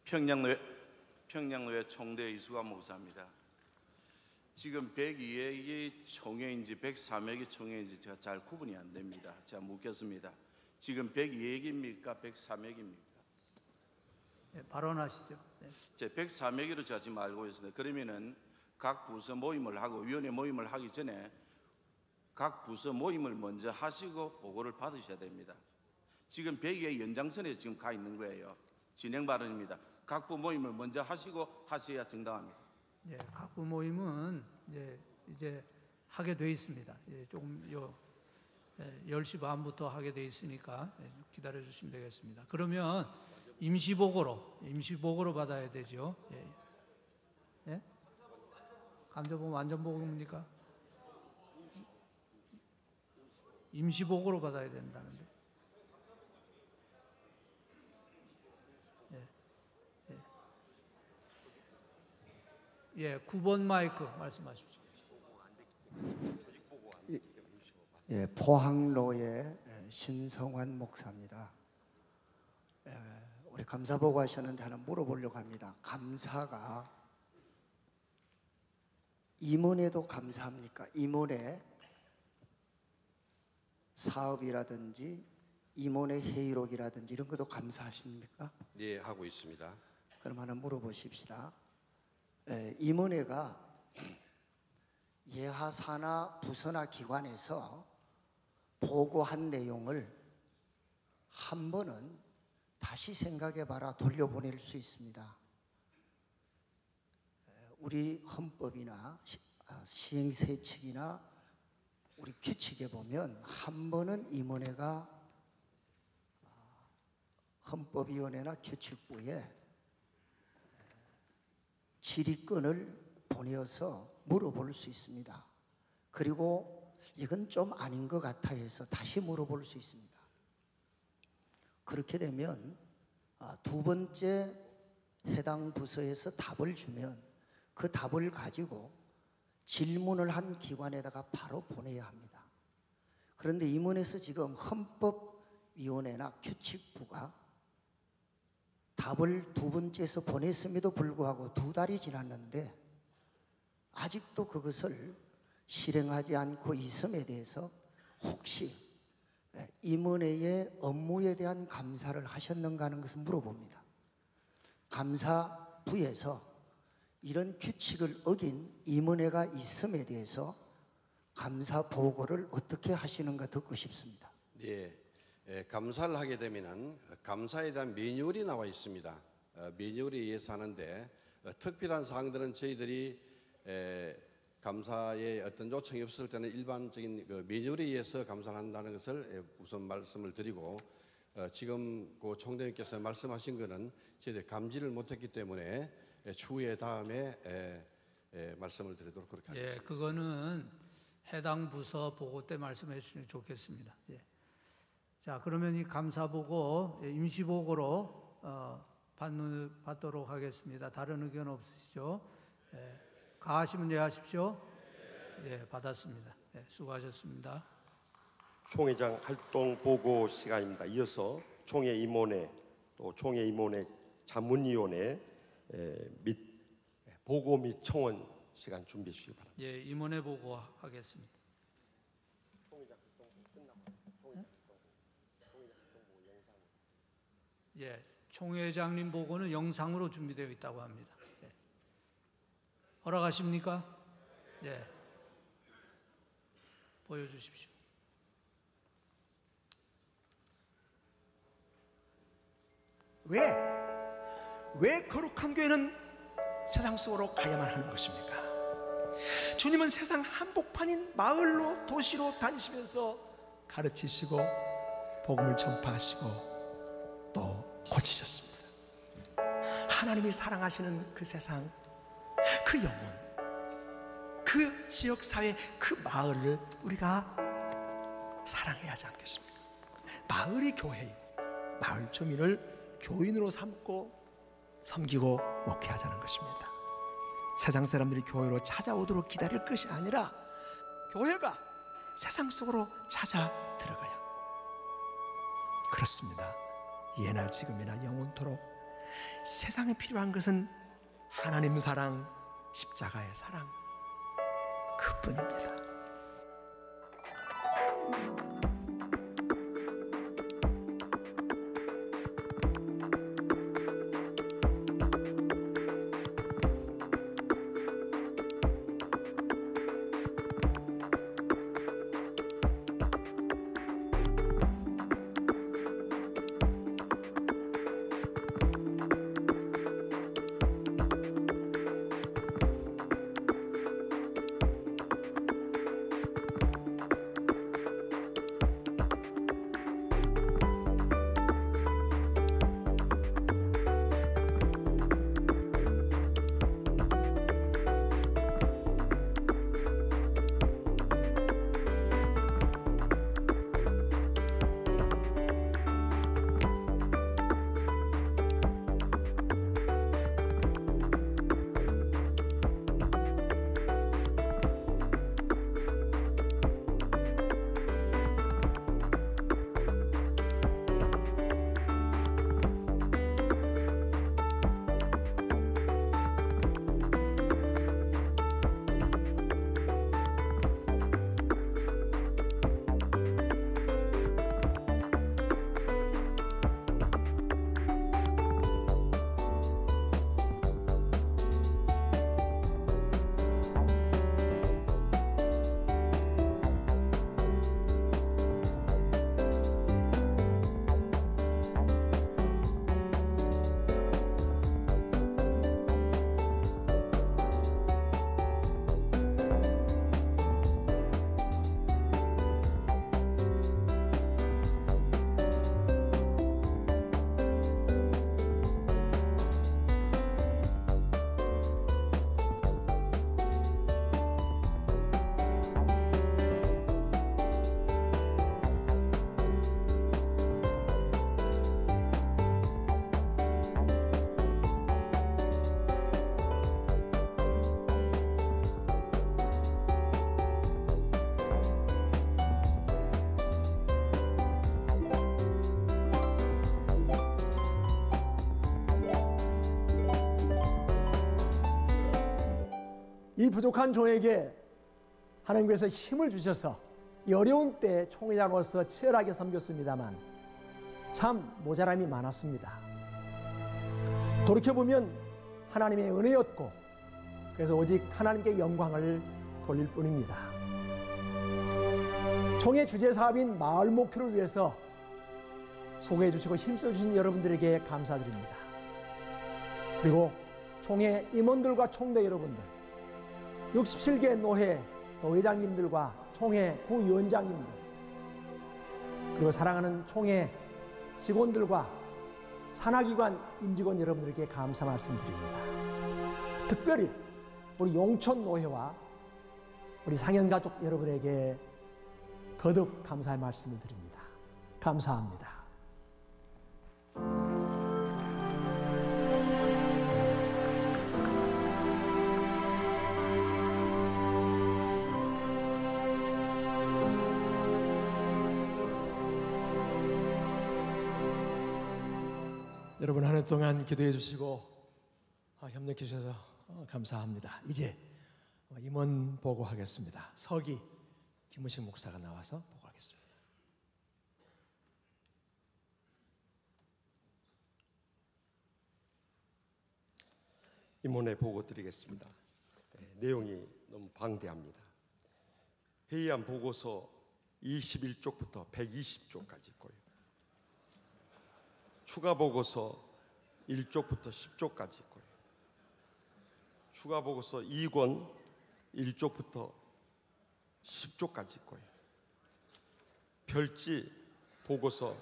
평양노회 총대 이수관 목사입니다. 지금 102회기 총회인지 103회기 총회인지 제가 잘 구분이 안 됩니다. 제가 묻겠습니다. 지금 102회기입니까? 103회기입니까? 네, 발언하시죠. 네. 제 103회기로 제가 지금 알고 있습니다. 그러면은 각 부서 모임을 하고 위원회 모임을 하기 전에 각 부서 모임을 먼저 하시고 보고를 받으셔야 됩니다. 지금 102회 연장선에 지금 가 있는 거예요. 진행 발언입니다. 각부 모임을 먼저 하시고 하셔야 정당합니다. 예, 각부 모임은 이제 하게 돼 있습니다. 예, 조금 10시 반부터 하게 돼 있으니까 기다려 주시면 되겠습니다. 그러면 임시보고로 받아야 되죠. 예. 예? 감사보고 완전보고입니까? 임시보고로 받아야 된다는데. 예, 9번 마이크 말씀하십시오. 예, 포항로의 신성환 목사입니다. 우리 감사 보고 하셨는데 하나 물어보려고 합니다. 감사가 임원에도 감사합니까? 임원의 사업이라든지 임원의 회의록이라든지 이런 것도 감사하십니까? 예, 하고 있습니다. 그럼 하나 물어보십시다. 임원회가 예하사나 부서나 기관에서 보고한 내용을 한 번은 다시 생각해봐라 돌려보낼 수 있습니다. 우리 헌법이나 시행세칙이나 우리 규칙에 보면 한 번은 임원회가 헌법위원회나 규칙부에 질의권을 보내어서 물어볼 수 있습니다. 그리고 이건 좀 아닌 것 같아 해서 다시 물어볼 수 있습니다. 그렇게 되면 두 번째 해당 부서에서 답을 주면 그 답을 가지고 질문을 한 기관에다가 바로 보내야 합니다. 그런데 임원에서 지금 헌법위원회나 규칙부가 답을 두 번째에서 보냈음에도 불구하고 2달이 지났는데 아직도 그것을 실행하지 않고 있음에 대해서 혹시 임원회의 업무에 대한 감사를 하셨는가 하는 것을 물어봅니다. 감사부에서 이런 규칙을 어긴 임원회가 있음에 대해서 감사 보고를 어떻게 하시는가 듣고 싶습니다. 예, 감사를 하게 되면은 감사에 대한 매뉴얼이 나와 있습니다. 매뉴얼에 의해서 하는데 특별한 사항들은 저희들이 감사에 어떤 요청이 없을 때는 일반적인 그 매뉴얼에 의해서 감사를 한다는 것을 우선 말씀을 드리고 지금 그 총장님께서 말씀하신 것은 저희들이 감지를 못했기 때문에 추후에 다음에 말씀을 드리도록 그렇게 하겠습니다. 예, 그거는 해당 부서 보고 때 말씀해 주시면 좋겠습니다. 예. 자, 그러면 이 감사 보고 임시 보고로 받도록 하겠습니다. 다른 의견 없으시죠? 예. 가하시면 예하십시오. 예, 받았습니다. 예, 수고하셨습니다. 총회장 활동 보고 시간입니다. 이어서 총회 임원회 또 총회 임원회 자문위원회 및 보고 및 청원 시간 준비해 주시기 바랍니다. 예, 임원회 보고하겠습니다. 예, 총회장님 보고는 영상으로 준비되어 있다고 합니다. 예. 허락하십니까? 예, 보여주십시오. 왜 거룩한 교회는 세상 속으로 가야만 하는 것입니까? 주님은 세상 한복판인 마을로 도시로 다니시면서 가르치시고 복음을 전파하시고 또 고치셨습니다. 하나님이 사랑하시는 그 세상, 그 영혼, 그 지역사회, 그 마을을 우리가 사랑해야 하지 않겠습니까? 마을이 교회이고 마을 주민을 교인으로 삼고 섬기고 목회하자는 것입니다. 세상 사람들이 교회로 찾아오도록 기다릴 것이 아니라 교회가 세상 속으로 찾아 들어가야 그렇습니다. 예나 지금이나 영원토록 세상에 필요한 것은 하나님 사랑, 십자가의 사랑 그뿐입니다. 이 부족한 종에게 하나님께서 힘을 주셔서 이 어려운 때 총회장으로서 치열하게 섬겼습니다만 참 모자람이 많았습니다. 돌이켜보면 하나님의 은혜였고 그래서 오직 하나님께 영광을 돌릴 뿐입니다. 총회 주재 사업인 마을 목표를 위해서 수고해 주시고 힘써 주신 여러분들에게 감사드립니다. 그리고 총회 임원들과 총대 여러분들, 67개 노회장님들과 총회 부위원장님들, 그리고 사랑하는 총회 직원들과 산하기관 임직원 여러분들에게 감사 말씀드립니다. 특별히 우리 용천 노회와 우리 상현가족 여러분에게 거듭 감사의 말씀을 드립니다. 감사합니다. 여러분 한 해 동안 기도해 주시고 협력해 주셔서 감사합니다. 이제 임원 보고하겠습니다. 서기 김우식 목사가 나와서 보고하겠습니다. 임원회 보고 드리겠습니다. 내용이 너무 방대합니다. 회의안 보고서 21쪽부터 120쪽까지 있고요. 추가 보고서 1쪽부터 10쪽까지 있고요. 추가 보고서 2권 1쪽부터 10쪽까지 있고요. 별지 보고서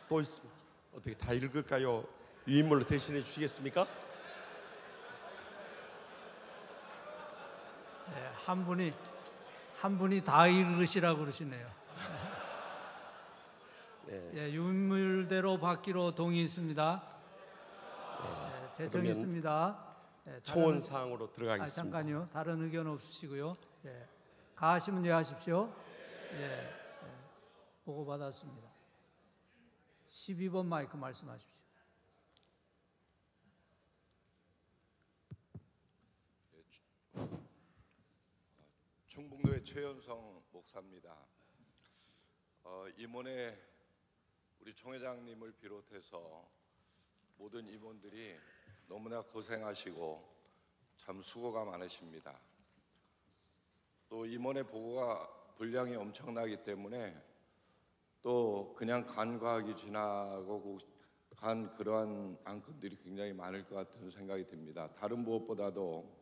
또 있습니다. 어떻게 다 읽을까요? 위인물로 대신해 주시겠습니까? 네, 한 분이 다 읽으시라고 그러시네요. 네. 예, 유인물대로 받기로 동의했습니다. 네, 제청했습니다. 예, 초원 사항으로 들어가겠습니다. 잠깐요. 다른 의견 없으시고요. 예, 가하시면 예하십시오. 예, 보고 받았습니다. 12번 마이크 말씀하십시오. 충북노회 최현성 목사입니다. 임원회 우리 총회장님을 비롯해서 모든 임원들이 너무나 고생하시고 참 수고가 많으십니다. 또 임원회 보고가 분량이 엄청나기 때문에 또 그냥 간과하기 지나고 간 그러한 안건들이 굉장히 많을 것 같은 생각이 듭니다. 다른 무엇보다도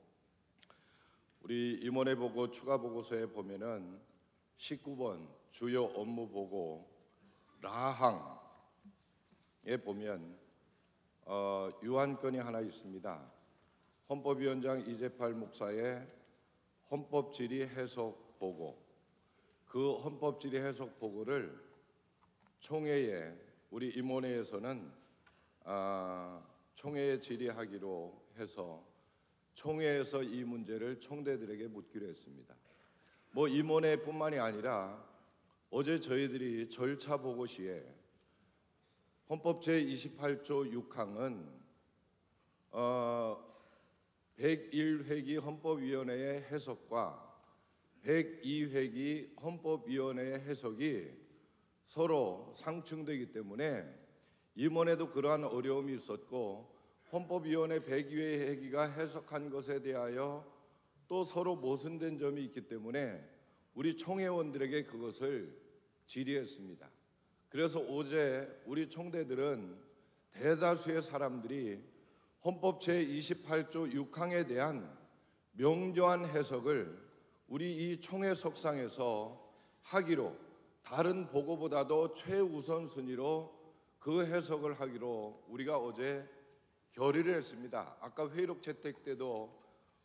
우리 임원회 보고 추가 보고서에 보면은 19번 주요 업무 보고 라항에 보면 유한건이 하나 있습니다. 헌법위원장 이재팔 목사의 헌법질의 해석 보고, 그 헌법질의 해석 보고를 총회에 우리 임원회에서는 총회에 질의하기로 해서 총회에서 이 문제를 총대들에게 묻기로 했습니다. 뭐 임원회뿐만이 아니라 어제 저희들이 절차 보고 시에 헌법 제28조 6항은 101회기 헌법위원회의 해석과 102회기 헌법위원회의 해석이 서로 상충되기 때문에 임원회도 그러한 어려움이 있었고 헌법위원회 102회기가 해석한 것에 대하여 또 서로 모순된 점이 있기 때문에 우리 총회원들에게 그것을 질의했습니다. 그래서 어제 우리 총대들은 대다수의 사람들이 헌법 제28조 6항에 대한 명료한 해석을 우리 이 총회 석상에서 하기로, 다른 보고보다도 최우선 순위로 그 해석을 하기로 우리가 어제 결의를 했습니다. 아까 회의록 채택 때도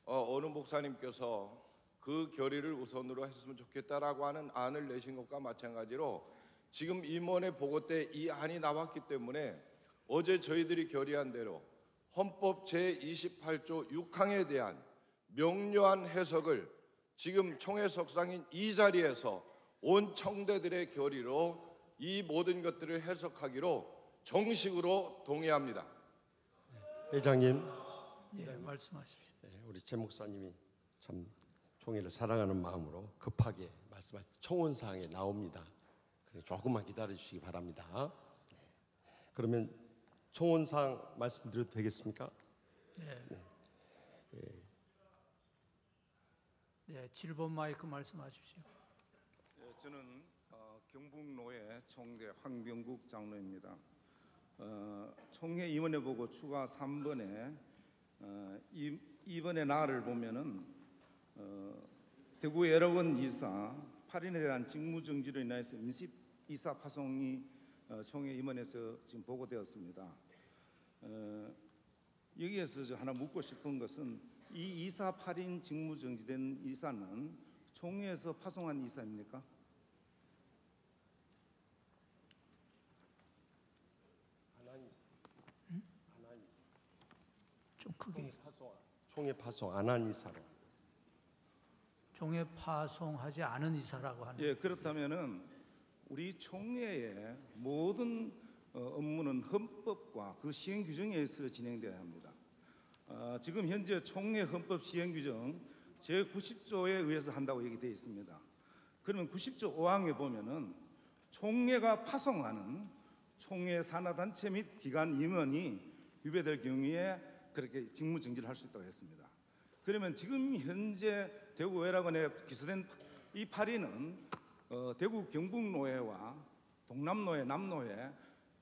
어느 목사님께서 그 결의를 우선으로 했으면 좋겠다라고 하는 안을 내신 것과 마찬가지로 지금 임원회 보고 때 이 안이 나왔기 때문에 어제 저희들이 결의한 대로 헌법 제28조 6항에 대한 명료한 해석을 지금 총회 석상인 이 자리에서 온 청대들의 결의로 이 모든 것들을 해석하기로 정식으로 동의합니다. 회장님, 예, 말씀하십시오. 우리 제 목사님이 참 총회를 사랑하는 마음으로 급하게 말씀하신 청원 사항에 나옵니다. 그래 조금만 기다려 주시기 바랍니다. 그러면 청원 사항 말씀드려도 되겠습니까? 네. 네, 7번 마이크 말씀하십시오. 네, 저는 경북노회 총대 황병국 장로입니다. 총회 임원회 보고 추가 3번에 이번에 나를 보면은 대구 애락원 이사 8인에 대한 직무정지로 인해서 임시 이사 파송이 총회 임원회에서 지금 보고되었습니다. 여기에서 저 하나 묻고 싶은 것은 이 이사 8인 직무정지된 이사는 총회에서 파송한 이사입니까? 좀 크게. 총회 파송 안 한 이사로. 총회 파송하지 않은 이사라고 하는. 예, 그렇다면은 우리 총회의 모든 업무는 헌법과 그 시행 규정에 의해서 진행되어야 합니다. 지금 현재 총회 헌법 시행 규정 제90조에 의해서 한다고 얘기되어 있습니다. 그러면 90조 5항에 보면은 총회가 파송하는 총회 산하단체 및 기관 임원이 위배될 경우에 그렇게 직무정지를 할 수 있다고 했습니다. 그러면 지금 현재 대구 외락원에 기소된 이 8인은 대구 경북노회와 동남노회, 남노회,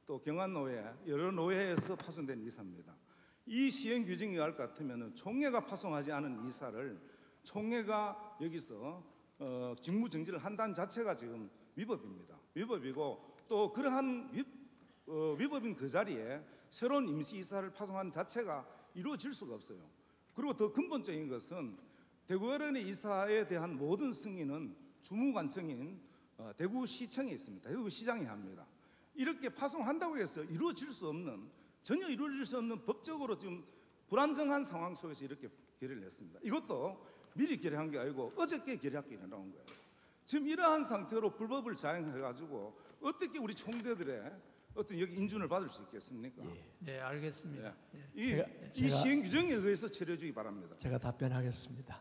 또 경안노회 여러 노회에서 파송된 이사입니다. 이 시행 규정이 할 것 같으면 총회가 파송하지 않은 이사를 총회가 여기서 직무정지를 한다는 자체가 지금 위법입니다. 위법이고 또 그러한 위법인 그 자리에 새로운 임시 이사를 파송하는 자체가 이루어질 수가 없어요. 그리고 더 근본적인 것은 대구외락원의 이사에 대한 모든 승인은 주무관청인 대구시청에 있습니다. 대구시장이 합니다. 이렇게 파송한다고 해서 이루어질 수 없는, 전혀 이루어질 수 없는 법적으로 지금 불안정한 상황 속에서 이렇게 결의를 냈습니다. 이것도 미리 결의한 게 아니고 어저께 결의하게 나온 거예요. 지금 이러한 상태로 불법을 자행해가지고 어떻게 우리 총대들의 어떤 여기 인준을 받을 수 있겠습니까? 네, 알겠습니다. 이 시행 규정에 의해서 처리해주기 바랍니다. 제가 답변하겠습니다.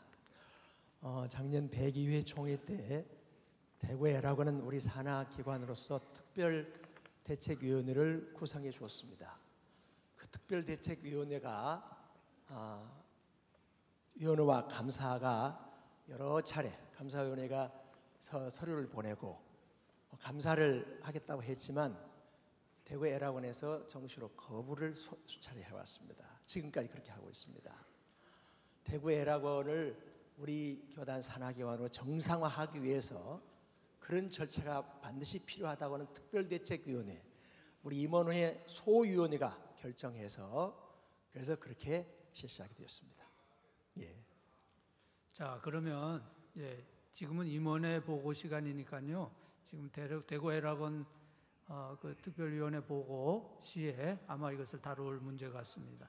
작년 102회 총회 때 대구 애락원은 우리 산하기관으로서 특별대책위원회를 구성해 주었습니다. 그 특별대책위원회가 위원회와 감사가 여러 차례 감사위원회가 서류를 보내고 감사를 하겠다고 했지만 대구 애락원에서 정시로 거부를 수차례 해왔습니다. 지금까지 그렇게 하고 있습니다. 대구 애락원을 우리 교단 산하기관으로 정상화하기 위해서 그런 절차가 반드시 필요하다고 하는 특별대책위원회, 우리 임원회 소위원회가 결정해서 그래서 그렇게 실시하게 되었습니다. 예. 자, 그러면 지금은 임원회 보고 시간이니까요. 지금 대구 애락원 그 특별위원회 보고 시에 아마 이것을 다룰 문제 같습니다.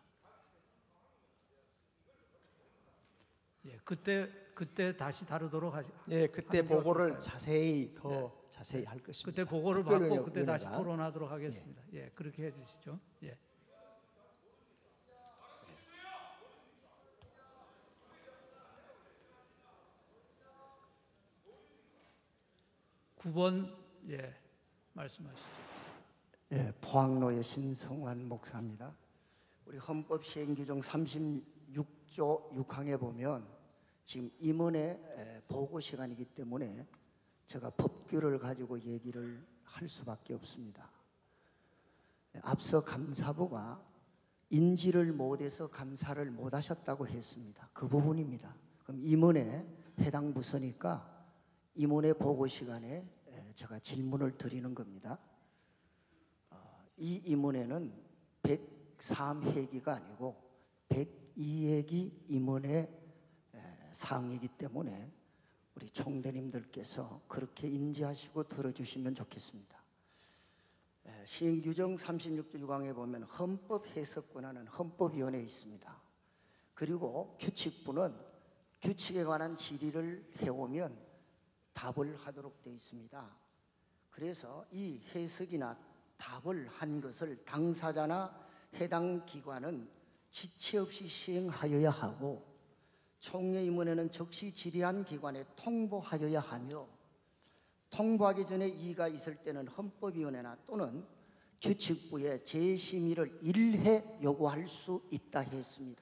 예, 그때 다시 다루도록 하죠. 예, 그때 보고를 자세히 자세히 할 것입니다. 그때 보고를 받고 그때 다시 토론하도록 하겠습니다. 예, 그렇게 해주시죠. 예. (9번) 예, 말씀하시죠. 예, 포항노회 신성환 목사입니다. 우리 헌법 시행 규정 36조 6항에 보면 지금 임원회 보고 시간이기 때문에 제가 법규를 가지고 얘기를 할 수밖에 없습니다. 앞서 감사부가 인지를 못해서 감사를 못하셨다고 했습니다. 그 부분입니다. 그럼 임원회 해당 부서니까 임원회 보고 시간에 제가 질문을 드리는 겁니다. 이 임원회는 103회기가 아니고 102회기 임원회 사항이기 때문에 우리 총대님들께서 그렇게 인지하시고 들어주시면 좋겠습니다. 시행규정 36조 6항에 보면 헌법 해석 권한은 헌법위원회에 있습니다. 그리고 규칙부는 규칙에 관한 질의를 해오면 답을 하도록 되어 있습니다. 그래서 이 해석이나 답을 한 것을 당사자나 해당 기관은 지체 없이 시행하여야 하고 총회 임원회는 즉시 질의한 기관에 통보하여야 하며 통보하기 전에 이의가 있을 때는 헌법위원회나 또는 규칙부에 재심의를 1회 요구할 수 있다 했습니다.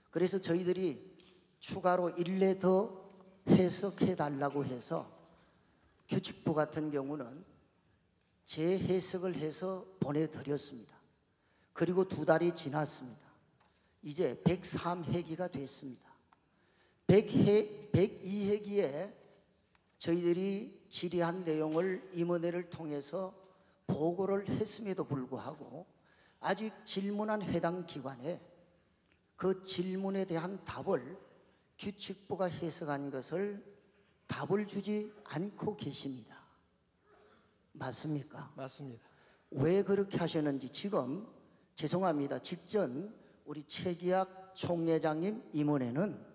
그래서 저희들이 추가로 1회 더 해석해 달라고 해서 규칙부 같은 경우는 재해석을 해서 보내드렸습니다. 그리고 2달이 지났습니다. 이제 103회기가 됐습니다. 102회기에 저희들이 질의한 내용을 임원회를 통해서 보고를 했음에도 불구하고 아직 질문한 해당 기관에 그 질문에 대한 답을 규칙부가 해석한 것을 답을 주지 않고 계십니다. 맞습니까? 맞습니다. 왜 그렇게 하셨는지 지금 죄송합니다. 직전 우리 최기학 총회장님 임원회는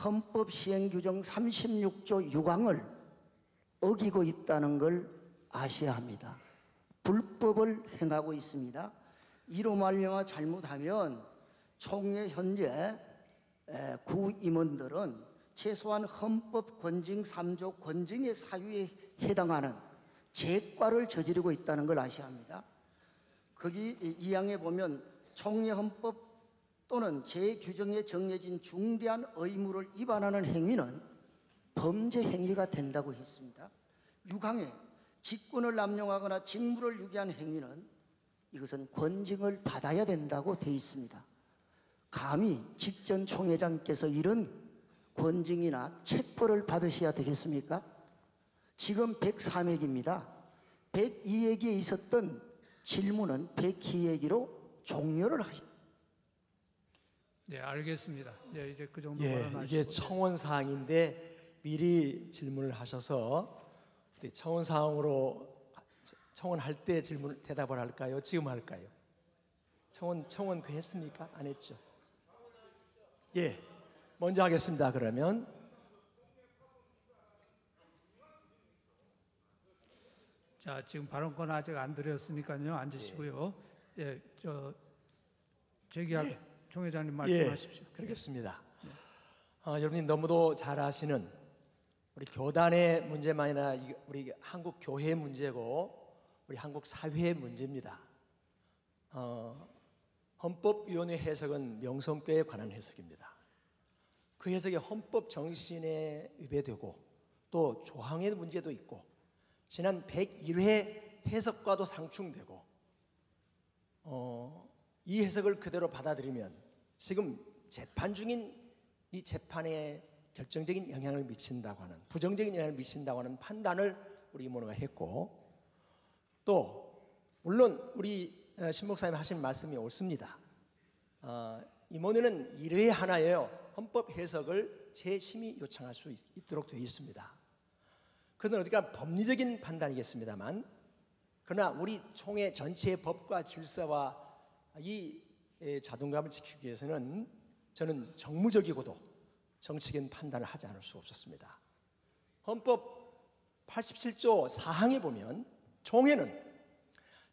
헌법 시행규정 36조 6항을 어기고 있다는 걸 아셔야 합니다. 불법을 행하고 있습니다. 이로 말미암아 잘못하면 총회 현재 구 임원들은 최소한 헌법 권징 3조 권징의 사유에 해당하는 죄과를 저지르고 있다는 걸 아셔야 합니다. 거기 이 항에 보면 총회 헌법 또는 제 규정에 정해진 중대한 의무를 위반하는 행위는 범죄 행위가 된다고 했습니다. 6항에 직권을 남용하거나 직무를 유기한 행위는 이것은 권징을 받아야 된다고 되어 있습니다. 감히 직전 총회장께서 이런 권징이나 책벌을 받으셔야 되겠습니까? 지금 103회기입니다. 102회기에 있었던 질문은 102회기로 종료를 하십니다. 네, 알겠습니다. 네, 이제 그 정도 예, 발언하시고. 이게 청원 사항인데 미리 질문을 하셔서 청원 사항으로 청원할 때 질문 대답을 할까요? 지금 할까요? 청원 그 했습니까? 안 했죠? 예, 먼저 하겠습니다. 그러면 자, 지금 발언권 아직 안 드렸으니까요. 앉으시고요. 예, 최기학 총회장님 말씀하십시오. 예, 그러겠습니다. 여러분이 너무도 잘 아시는 우리 교단의 문제만이 아니라 우리 한국 교회 문제고 우리 한국 사회의 문제입니다. 헌법위원회 해석은 명성교회에 관한 해석입니다. 그 해석이 헌법 정신에 위배되고 또 조항의 문제도 있고 지난 101회 해석과도 상충되고 이 해석을 그대로 받아들이면 지금 재판 중인 이 재판에 결정적인 영향을 미친다고 하는 부정적인 영향을 미친다고 하는 판단을 우리 임원회가 했고 또 물론 우리 신 목사님 하신 말씀이 옳습니다. 임원회는 1회 하나예요. 헌법 해석을 재심의 요청할 수 있도록 되어 있습니다. 그건 어디가 법리적인 판단이겠습니다만 그러나 우리 총회 전체의 법과 질서와 이 자동감을 지키기 위해서는 저는 정무적이고도 정치적인 판단을 하지 않을 수 없었습니다. 헌법 87조 4항에 보면 총회는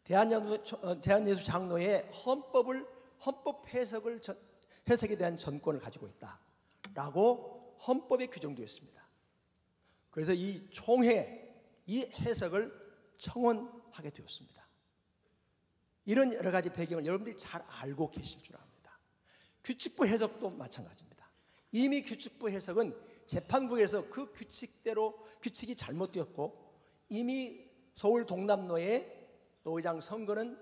대한예수 장로의 헌법 해석에 대한 전권을 가지고 있다라고 헌법에 규정되어 있습니다. 그래서 이 총회 이 해석을 청원하게 되었습니다. 이런 여러 가지 배경을 여러분들이 잘 알고 계실 줄 압니다. 규칙부 해석도 마찬가지입니다. 이미 규칙부 해석은 재판부에서 그 규칙이 잘못되었고 이미 서울 동남로의 노회장 선거는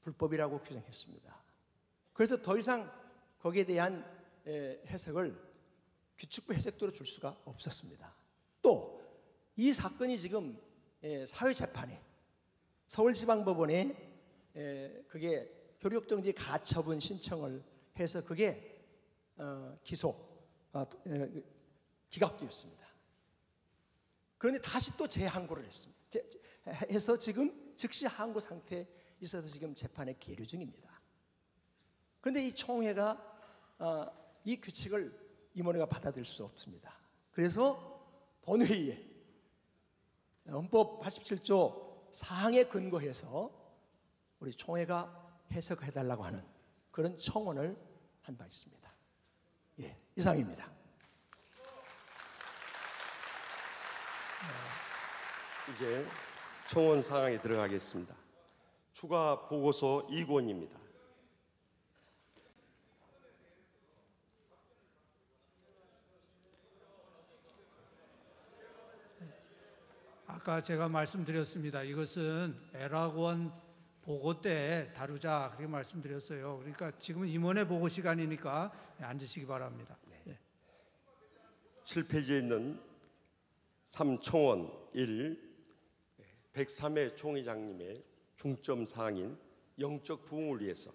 불법이라고 규정했습니다. 그래서 더 이상 거기에 대한 해석을 규칙부 해석대로 줄 수가 없었습니다. 또 이 사건이 지금 사회재판에 서울지방법원에 그게 효력정지 가처분 신청을 해서 그게 기각되었습니다. 그런데 다시 또 재항고를 했습니다. 해서 지금 즉시 항고 상태에 있어서 지금 재판에 계류 중입니다. 그런데 이 총회가 이 규칙을 임원회가 받아들일 수 없습니다. 그래서 본회의에 헌법 87조 4항에 근거해서 우리 총회가 해석해달라고 하는 그런 청원을 한 바 있습니다. 예, 이상입니다. 이제 청원 사항에 들어가겠습니다. 추가 보고서 2권입니다. 아까 제가 말씀드렸습니다. 이것은 애락원 보고 때 다루자 그렇게 말씀드렸어요. 그러니까 지금은 임원회 보고 시간이니까 앉으시기 바랍니다. 네. 7페이지에 있는 3청원 1 103회 총회장님의 중점 사항인 영적 부흥을 위해서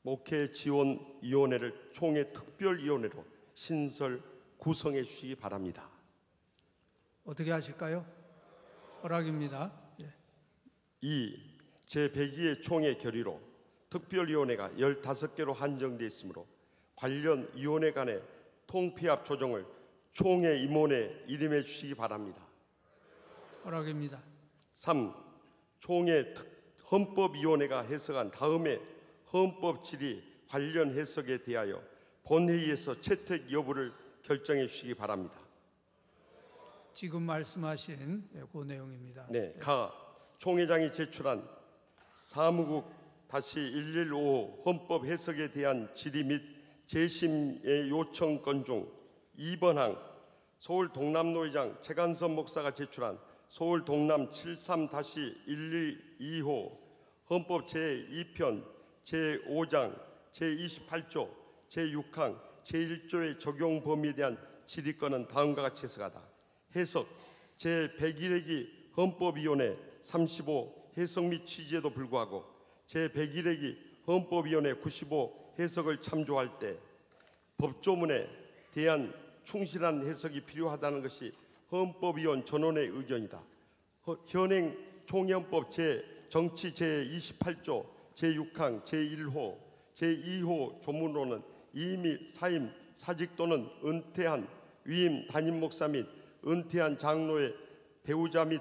목회 지원 위원회를 총회 특별위원회로 신설 구성해 주시기 바랍니다. 어떻게 하실까요? 허락입니다. 예. 2. 제102회 총회 결의로 특별위원회가 15개로 한정되어 있으므로 관련 위원회 간의 통폐합 조정을 총회 임원에 이름해 주시기 바랍니다. 허락입니다. 3. 총회 헌법위원회가 해석한 다음에 헌법 질의 관련 해석에 대하여 본회의에서 채택 여부를 결정해 주시기 바랍니다. 지금 말씀하신 그 내용입니다. 네, 가 총회장이 제출한 사무국 -1155 헌법 해석에 대한 질의 및 재심의 요청 건 중 2번 항 서울 동남노회장 최간섭 목사가 제출한 서울 동남 73-112호 헌법 제2편 제5장 제28조 제6항 제1조의 적용 범위에 대한 질의권은 다음과 같이 해석하다. 해석 제101회기 헌법위원회 35 해석 및 취지에도 불구하고 제101회기 헌법위원회 95 해석을 참조할 때 법조문에 대한 충실한 해석이 필요하다는 것이 헌법위원 전원의 의견이다. 현행 총회헌법 정치 제28조 제6항 제1호 제2호 조문으로는 이미 사임 사직 또는 은퇴한 위임 담임 목사 및 은퇴한 장로의 배우자 및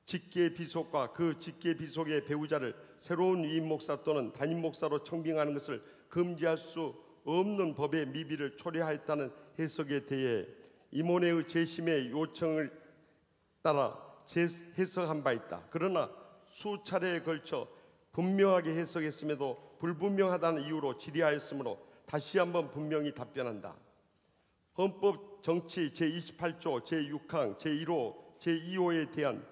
직계 비속과 그 직계 비속의 배우자를 새로운 위임 목사 또는 담임 목사로 청빙하는 것을 금지할 수 없는 법의 미비를 초래하였다는 해석에 대해 임원회의 재심의 요청을 따라 재해석한 바 있다. 그러나 수차례에 걸쳐 분명하게 해석했음에도 불분명하다는 이유로 질의하였으므로 다시 한번 분명히 답변한다. 헌법 정치 제28조 제6항 제1호 제2호에 대한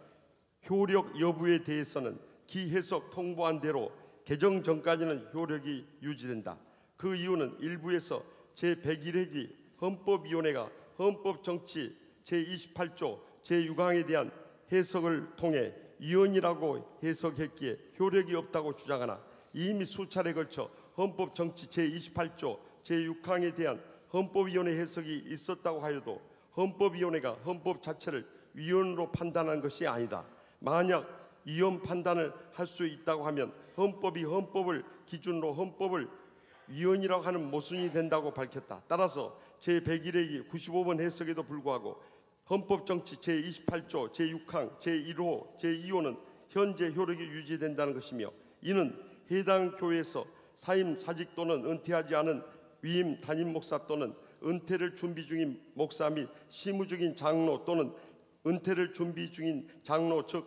효력 여부에 대해서는 기해석 통보한 대로 개정 전까지는 효력이 유지된다. 그 이유는 일부에서 제101회기 헌법위원회가 헌법 정치 제28조 제6항에 대한 해석을 통해 위헌이라고 해석했기에 효력이 없다고 주장하나 이미 수차례에 걸쳐 헌법 정치 제28조 제6항에 대한 헌법위원회 해석이 있었다고 하여도 헌법위원회가 헌법 자체를 위헌으로 판단한 것이 아니다. 만약 위헌 판단을 할 수 있다고 하면 헌법이 헌법을 기준으로 헌법을 위헌이라고 하는 모순이 된다고 밝혔다. 따라서 제101회기 95번 해석에도 불구하고 헌법 정치 제28조 제6항 제1호 제2호는 현재 효력이 유지된다는 것이며 이는 해당 교회에서 사임 사직 또는 은퇴하지 않은 위임 담임 목사 또는 은퇴를 준비 중인 목사 및 시무 중인 장로 또는 은퇴를 준비 중인 장로 즉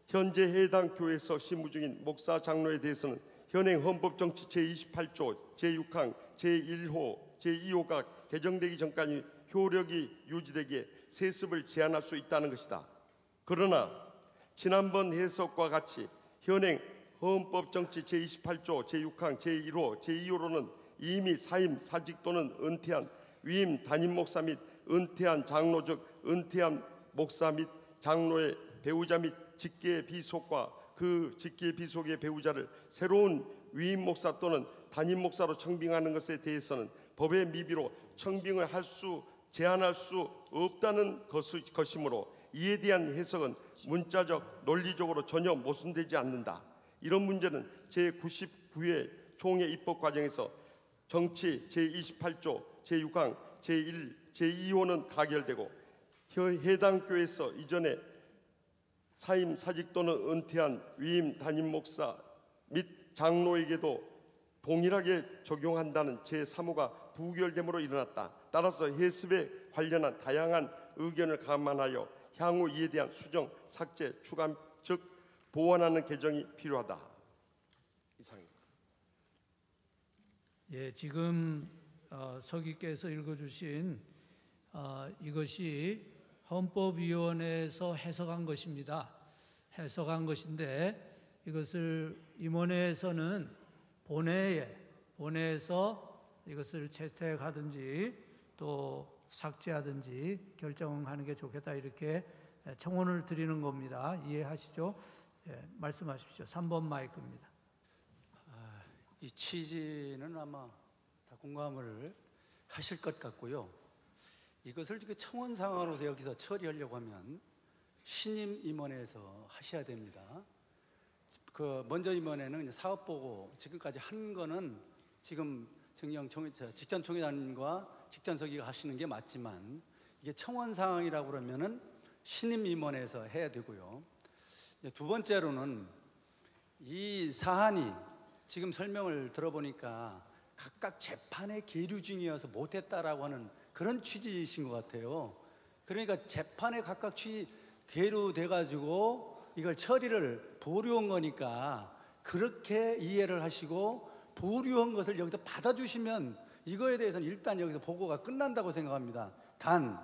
현재 해당 교회에서 시무 중인 목사 장로에 대해서는 현행 헌법 정치 제28조 제6항 제1호 제2호가 개정되기 전까지 효력이 유지되기에 세습을 제한할 수 있다는 것이다. 그러나 지난번 해석과 같이 현행 헌법 정치 제28조 제6항 제1호 제2호로는 이미 사임 사직 또는 은퇴한 위임 담임 목사 및 은퇴한 장로 즉 은퇴한 목사 및 장로의 배우자 및 직계 비속과 그 직계 비속의 배우자를 새로운 위임 목사 또는 담임 목사로 청빙하는 것에 대해서는 법의 미비로 청빙을 제한할 수 없다는 것이므로 이에 대한 해석은 문자적 논리적으로 전혀 모순되지 않는다. 이런 문제는 제99회 총회 입법 과정에서 정치 제28조 제6항 제1 제2호는 가결되고 해당 교회에서 이전에 사임 사직 또는 은퇴한 위임 담임 목사 및 장로에게도 동일하게 적용한다는 제3호가 부결됨으로 일어났다. 따라서 해습에 관련한 다양한 의견을 감안하여 향후 이에 대한 수정, 삭제, 추가, 즉 보완하는 개정이 필요하다. 이상입니다. 예, 지금 서기께서 읽어주신 이것이 헌법위원회에서 해석한 것입니다. 해석한 것인데 이것을 임원회에서는 본회에서 이것을 채택하든지 또 삭제하든지 결정하는 게 좋겠다, 이렇게 청원을 드리는 겁니다. 이해하시죠? 예, 말씀하십시오. 3번 마이크입니다. 이 취지는 아마 다 공감을 하실 것 같고요. 이것을 청원 상황으로서 여기서 처리하려고 하면 신임 임원회에서 하셔야 됩니다. 먼저 임원회는 사업보고 지금까지 한 거는 지금 직전 총회장과 직전 서기가 하시는 게 맞지만, 이게 청원 상황이라고 그러면은 신임 임원회에서 해야 되고요. 두 번째로는 이 사안이 지금 설명을 들어보니까 각각 재판의 계류 중이어서 못했다라고 하는 그런 취지이신 것 같아요. 그러니까 재판에 각각 계류돼가지고 이걸 처리를 보류한 거니까 그렇게 이해를 하시고 보류한 것을 여기서 받아주시면 이거에 대해서는 일단 여기서 보고가 끝난다고 생각합니다. 단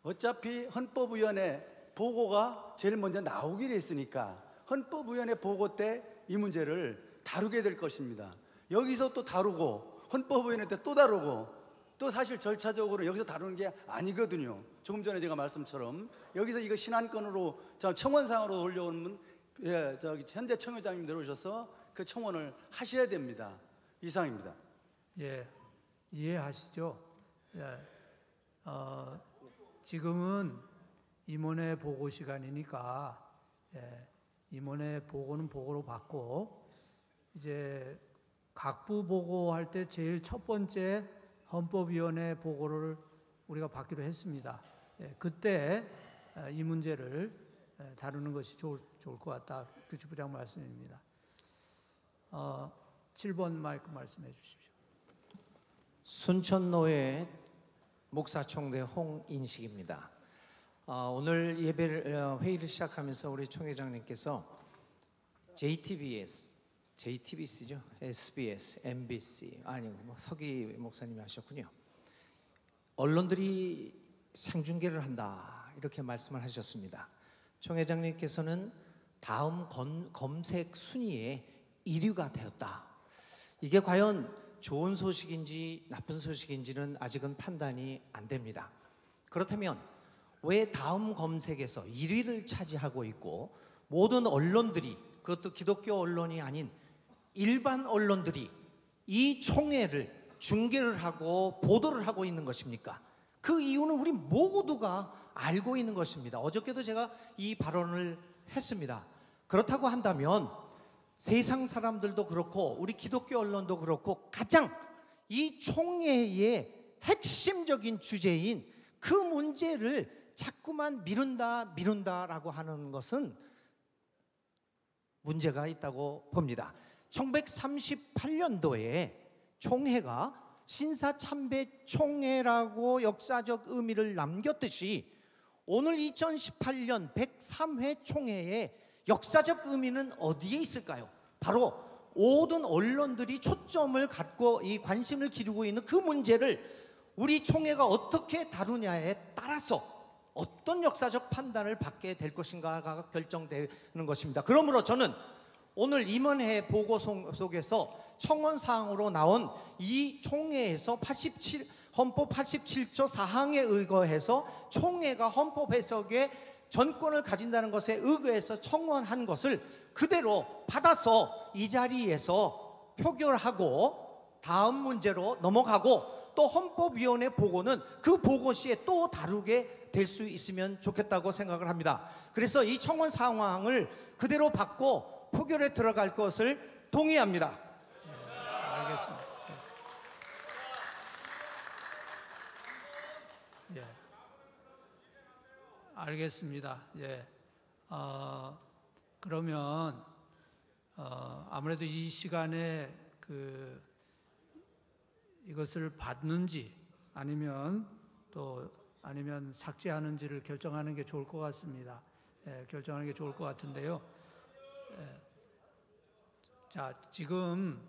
어차피 헌법위원회 보고가 제일 먼저 나오기로 했으니까 헌법위원회 보고 때 이 문제를 다루게 될 것입니다. 여기서 또 다루고 헌법위원회 때 또 다루고 또 사실 절차적으로 여기서 다루는 게 아니거든요. 조금 전에 제가 말씀처럼 여기서 이거 신안건으로 청원상으로 올려오면 현재 청회장님 내려오셔서 그 청원을 하셔야 됩니다. 이상입니다. 예, 이해하시죠? 예, 지금은 임원회 보고 시간이니까 임원회 보고는 보고로 받고, 이제 각부 보고할 때 제일 첫 번째 헌법위원회 보고를 우리가 받기로 했습니다. 그때 이 문제를 다루는 것이 좋을 것 같다. 규칙부장 말씀입니다. 7번 마이크 말씀해 주십시오. 순천노회 목사총대 홍인식입니다. 오늘 회의를 시작하면서 우리 총회장님께서 JTBC죠, SBS, MBC, 아니고 서기 목사님이 하셨군요. 언론들이 생중계를 한다, 이렇게 말씀을 하셨습니다. 총회장님께서는 다음 검색 순위에 1위가 되었다. 이게 과연 좋은 소식인지 나쁜 소식인지는 아직은 판단이 안 됩니다. 그렇다면 왜 다음 검색에서 1위를 차지하고 있고 모든 언론들이, 그것도 기독교 언론이 아닌 일반 언론들이 이 총회를 중계를 하고 보도를 하고 있는 것입니까? 그 이유는 우리 모두가 알고 있는 것입니다. 어저께도 제가 이 발언을 했습니다. 그렇다고 한다면 세상 사람들도 그렇고 우리 기독교 언론도 그렇고 가장 이 총회의 핵심적인 주제인 그 문제를 자꾸만 미룬다라고 하는 것은 문제가 있다고 봅니다. 1938년도에 총회가 신사참배 총회라고 역사적 의미를 남겼듯이 오늘 2018년 103회 총회의 역사적 의미는 어디에 있을까요? 바로 모든 언론들이 초점을 갖고 이 관심을 기울이고 있는 그 문제를 우리 총회가 어떻게 다루냐에 따라서 어떤 역사적 판단을 받게 될 것인가가 결정되는 것입니다. 그러므로 저는 오늘 임원회 보고 속에서 청원사항으로 나온 이 총회에서 헌법 87조 4항에 의거해서 총회가 헌법 해석에 전권을 가진다는 것에 의거해서 청원한 것을 그대로 받아서 이 자리에서 표결하고 다음 문제로 넘어가고, 또 헌법위원회 보고는 그 보고 시에 또 다루게 될 수 있으면 좋겠다고 생각을 합니다. 그래서 이 청원 상황을 그대로 받고 표결에 들어갈 것을 동의합니다. 알겠습니다. 예. 알겠습니다. 예. 그러면 아무래도 이 시간에 이것을 받는지 아니면 삭제하는지를 결정하는 게 좋을 것 같습니다. 결정하는 게 좋을 것 같은데요. 자, 지금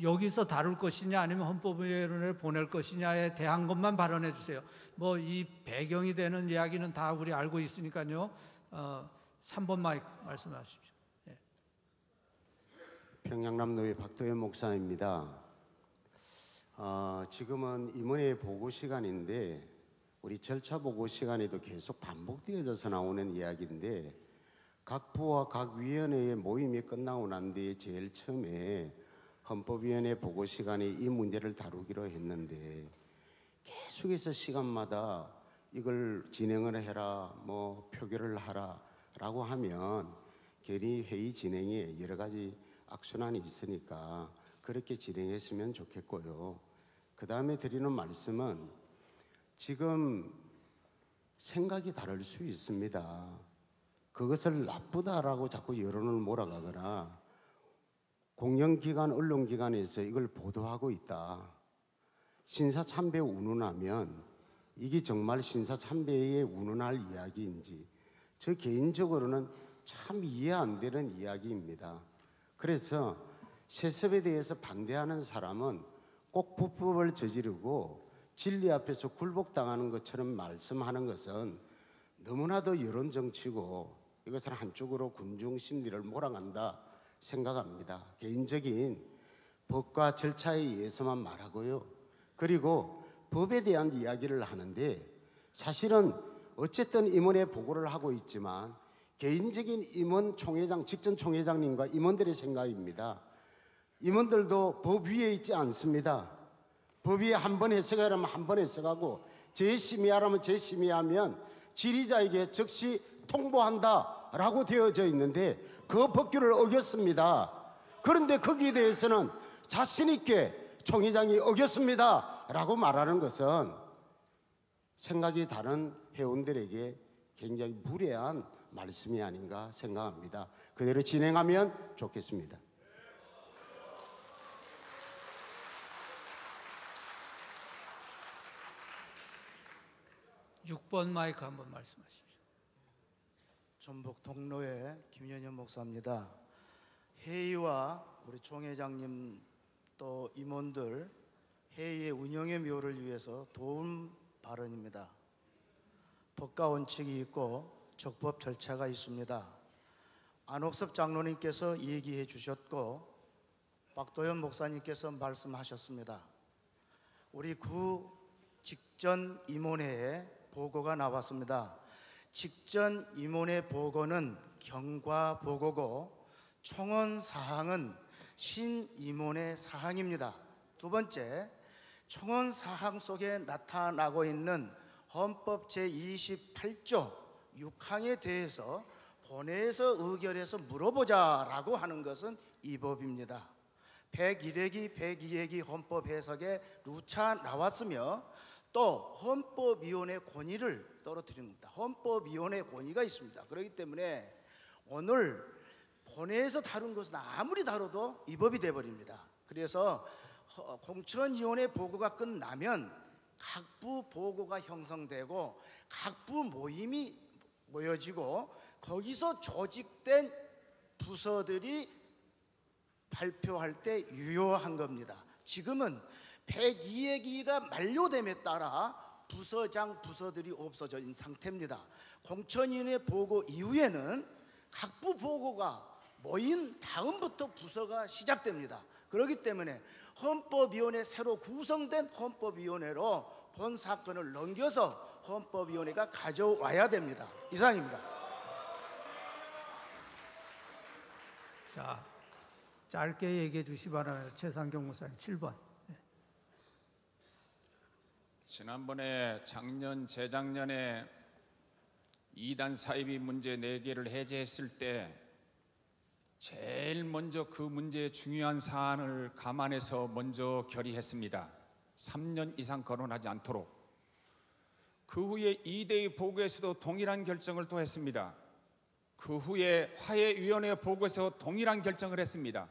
여기서 다룰 것이냐 아니면 헌법위원회를 보낼 것이냐에 대한 것만 발언해 주세요. 뭐 이 배경이 되는 이야기는 다 우리 알고 있으니까요. 3번 마이크 말씀하십시오. 평양남도의 박도현 목사입니다. 지금은 임원회 보고 시간인데 우리 절차 보고 시간에도 계속 반복되어져서 나오는 이야기인데 각 부와 각 위원회의 모임이 끝나고 난 뒤에 제일 처음에 헌법위원회 보고 시간에 이 문제를 다루기로 했는데 계속해서 시간마다 이걸 진행을 해라, 뭐 표결을 하라 라고 하면 괜히 회의 진행에 여러 가지 악순환이 있으니까 그렇게 진행했으면 좋겠고요. 그 다음에 드리는 말씀은 지금 생각이 다를 수 있습니다. 그것을 나쁘다라고 자꾸 여론을 몰아가거나 공영기관, 언론기관에서 이걸 보도하고 있다. 신사참배 운운하면 이게 정말 신사참배에 운운할 이야기인지 저 개인적으로는 참 이해 안 되는 이야기입니다. 그래서 세습에 대해서 반대하는 사람은 꼭 불법을 저지르고 진리 앞에서 굴복당하는 것처럼 말씀하는 것은 너무나도 여론 정치고 이것은 한쪽으로 군중 심리를 몰아간다 생각합니다. 개인적인 법과 절차에 의해서만 말하고요. 그리고 법에 대한 이야기를 하는데 사실은 어쨌든 임원회 보고를 하고 있지만 개인적인 임원 총회장, 직전 총회장님과 임원들의 생각입니다. 임원들도 법 위에 있지 않습니다. 법 위에 한 번 해석하라면 한 번 해석하고 재심의하라면 재심의하면 질의자에게 즉시 통보한다라고 되어져 있는데 그 법규를 어겼습니다. 그런데 거기에 대해서는 자신 있게 총회장이 어겼습니다라고 말하는 것은 생각이 다른 회원들에게 굉장히 무례한 말씀이 아닌가 생각합니다. 그대로 진행하면 좋겠습니다. (6번) 마이크 한번 말씀하십시오. 전북 동로의 김연현 목사입니다. 회의와 우리 총회장님 또 임원들 회의의 운영의 묘를 위해서 도움 발언입니다. 법과 원칙이 있고 적법 절차가 있습니다. 안옥섭 장로님께서 얘기해 주셨고 박도현 목사님께서 말씀하셨습니다. 우리 구 직전 임원회에 보고가 나왔습니다. 직전 임원회 보고는 경과 보고고 총원 사항은 신임원회 사항입니다. 두 번째, 총원 사항 속에 나타나고 있는 헌법 제28조 6항에 대해서 본회에서 의결해서 물어보자라고 하는 것은 이 법입니다. 101회기, 102회기 헌법 해석에 누차 나왔으며 또 헌법위원회 권위를 떨어뜨립니다. 헌법위원회 권위가 있습니다. 그렇기 때문에 오늘 본회에서 다룬 것은 아무리 다뤄도 위법이 돼버립니다. 그래서 공천위원회 보고가 끝나면 각부 보고가 형성되고 각부 모임이 모여지고 거기서 조직된 부서들이 발표할 때 유효한 겁니다. 지금은 102회기가 만료됨에 따라 부서장, 부서들이 없어져 있는 상태입니다. 공천위원회 보고 이후에는 각부 보고가 모인 다음부터 부서가 시작됩니다. 그렇기 때문에 헌법위원회 새로 구성된 헌법위원회로 본 사건을 넘겨서 헌법위원회가 가져와야 됩니다. 이상입니다. 자, 짧게 얘기해 주시 바랍니다. 최상경 목사님 7번. 지난번에 작년, 재작년에 2단 사이비 문제 4개를 해제했을 때 제일 먼저 그 문제의 중요한 사안을 감안해서 먼저 결의했습니다. 3년 이상 거론하지 않도록. 그 후에 2대의 보고에서도 동일한 결정을 또 했습니다. 그 후에 화해위원회 보고에서 동일한 결정을 했습니다.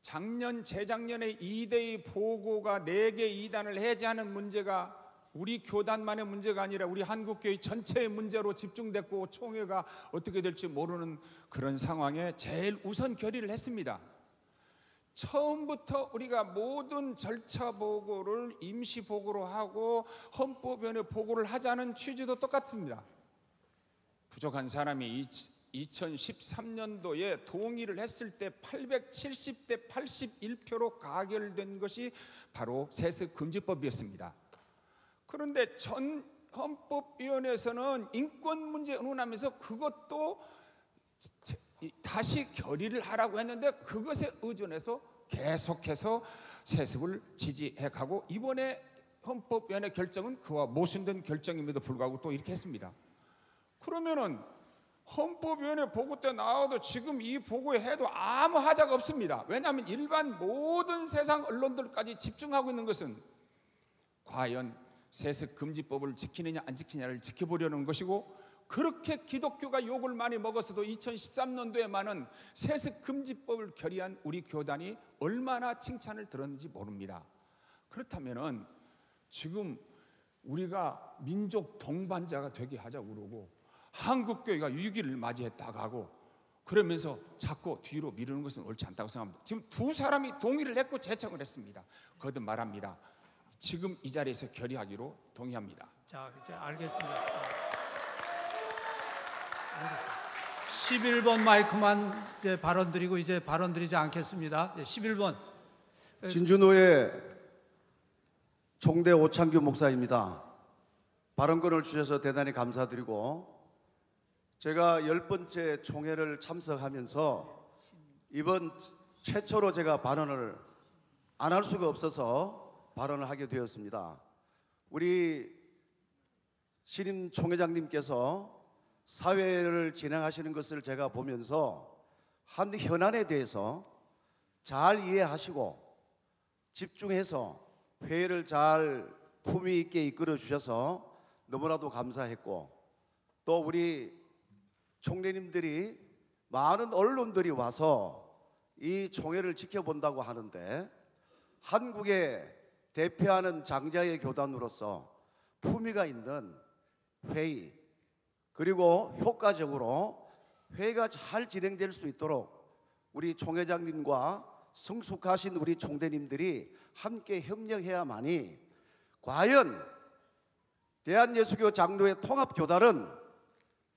작년, 재작년에 2대의 보고가 4개 이단을 해제하는 문제가 우리 교단만의 문제가 아니라 우리 한국교회 전체의 문제로 집중됐고 총회가 어떻게 될지 모르는 그런 상황에 제일 우선 결의를 했습니다. 처음부터 우리가 모든 절차 보고를 임시 보고로 하고 헌법위원회 보고를 하자는 취지도 똑같습니다. 부족한 사람이 2013년도에 동의를 했을 때 870대 81표로 가결된 것이 바로 세습금지법이었습니다. 그런데 전 헌법위원회에서는 인권 문제 의논하면서 그것도 다시 결의를 하라고 했는데 그것에 의존해서 계속해서 세습을 지지해가고 이번에 헌법위원회 결정은 그와 모순된 결정임에도 불구하고 또 이렇게 했습니다. 그러면은 헌법위원회 보고 때 나와도 지금 이 보고에 해도 아무 하자가 없습니다. 왜냐하면 일반 모든 세상 언론들까지 집중하고 있는 것은 과연 세습금지법을 지키느냐 안 지키느냐를 지켜보려는 것이고, 그렇게 기독교가 욕을 많이 먹었어도 2013년도에만은 세습금지법을 결의한 우리 교단이 얼마나 칭찬을 들었는지 모릅니다. 그렇다면은 지금 우리가 민족 동반자가 되게 하자고 그러고 한국교회가 위기를 맞이했다고 하고 그러면서 자꾸 뒤로 미루는 것은 옳지 않다고 생각합니다. 지금 두 사람이 동의를 했고 제청을 했습니다. 거듭 말합니다. 지금 이 자리에서 결의하기로 동의합니다. 자, 이제 알겠습니다. 11번 마이크만 이제 발언 드리고 이제 발언 드리지 않겠습니다. 11번. 진주노회 총대 오창규 목사입니다. 발언권을 주셔서 대단히 감사드리고, 제가 10번째 총회를 참석하면서 이번 최초로 제가 발언을 안 할 수가 없어서 발언을 하게 되었습니다. 우리 신임 총회장님께서 사회를 진행하시는 것을 제가 보면서 한 현안에 대해서 잘 이해하시고 집중해서 회의를 잘 품위 있게 이끌어 주셔서 너무나도 감사했고, 또 우리 총리님들이 많은 언론들이 와서 이 총회를 지켜본다고 하는데 한국에 대표하는 장자의 교단으로서 품위가 있는 회의, 그리고 효과적으로 회의가 잘 진행될 수 있도록 우리 총회장님과 성숙하신 우리 총대님들이 함께 협력해야만이 과연 대한예수교 장로회 통합교단은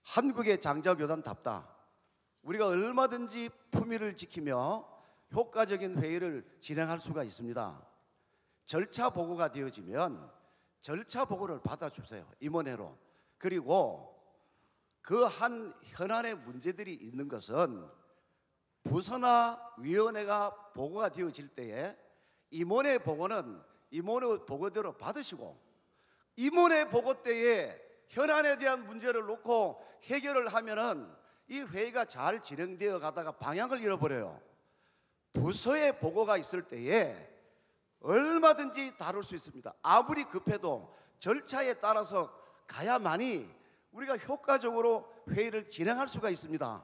한국의 장자교단답다. 우리가 얼마든지 품위를 지키며 효과적인 회의를 진행할 수가 있습니다. 절차 보고가 되어지면 절차 보고를 받아주세요. 임원회로. 그리고 그 한 현안의 문제들이 있는 것은 부서나 위원회가 보고가 되어질 때에 임원회 보고는 임원회 보고대로 받으시고, 임원회 보고 때에 현안에 대한 문제를 놓고 해결을 하면은 이 회의가 잘 진행되어 가다가 방향을 잃어버려요. 부서의 보고가 있을 때에 얼마든지 다룰 수 있습니다. 아무리 급해도 절차에 따라서 가야만이 우리가 효과적으로 회의를 진행할 수가 있습니다.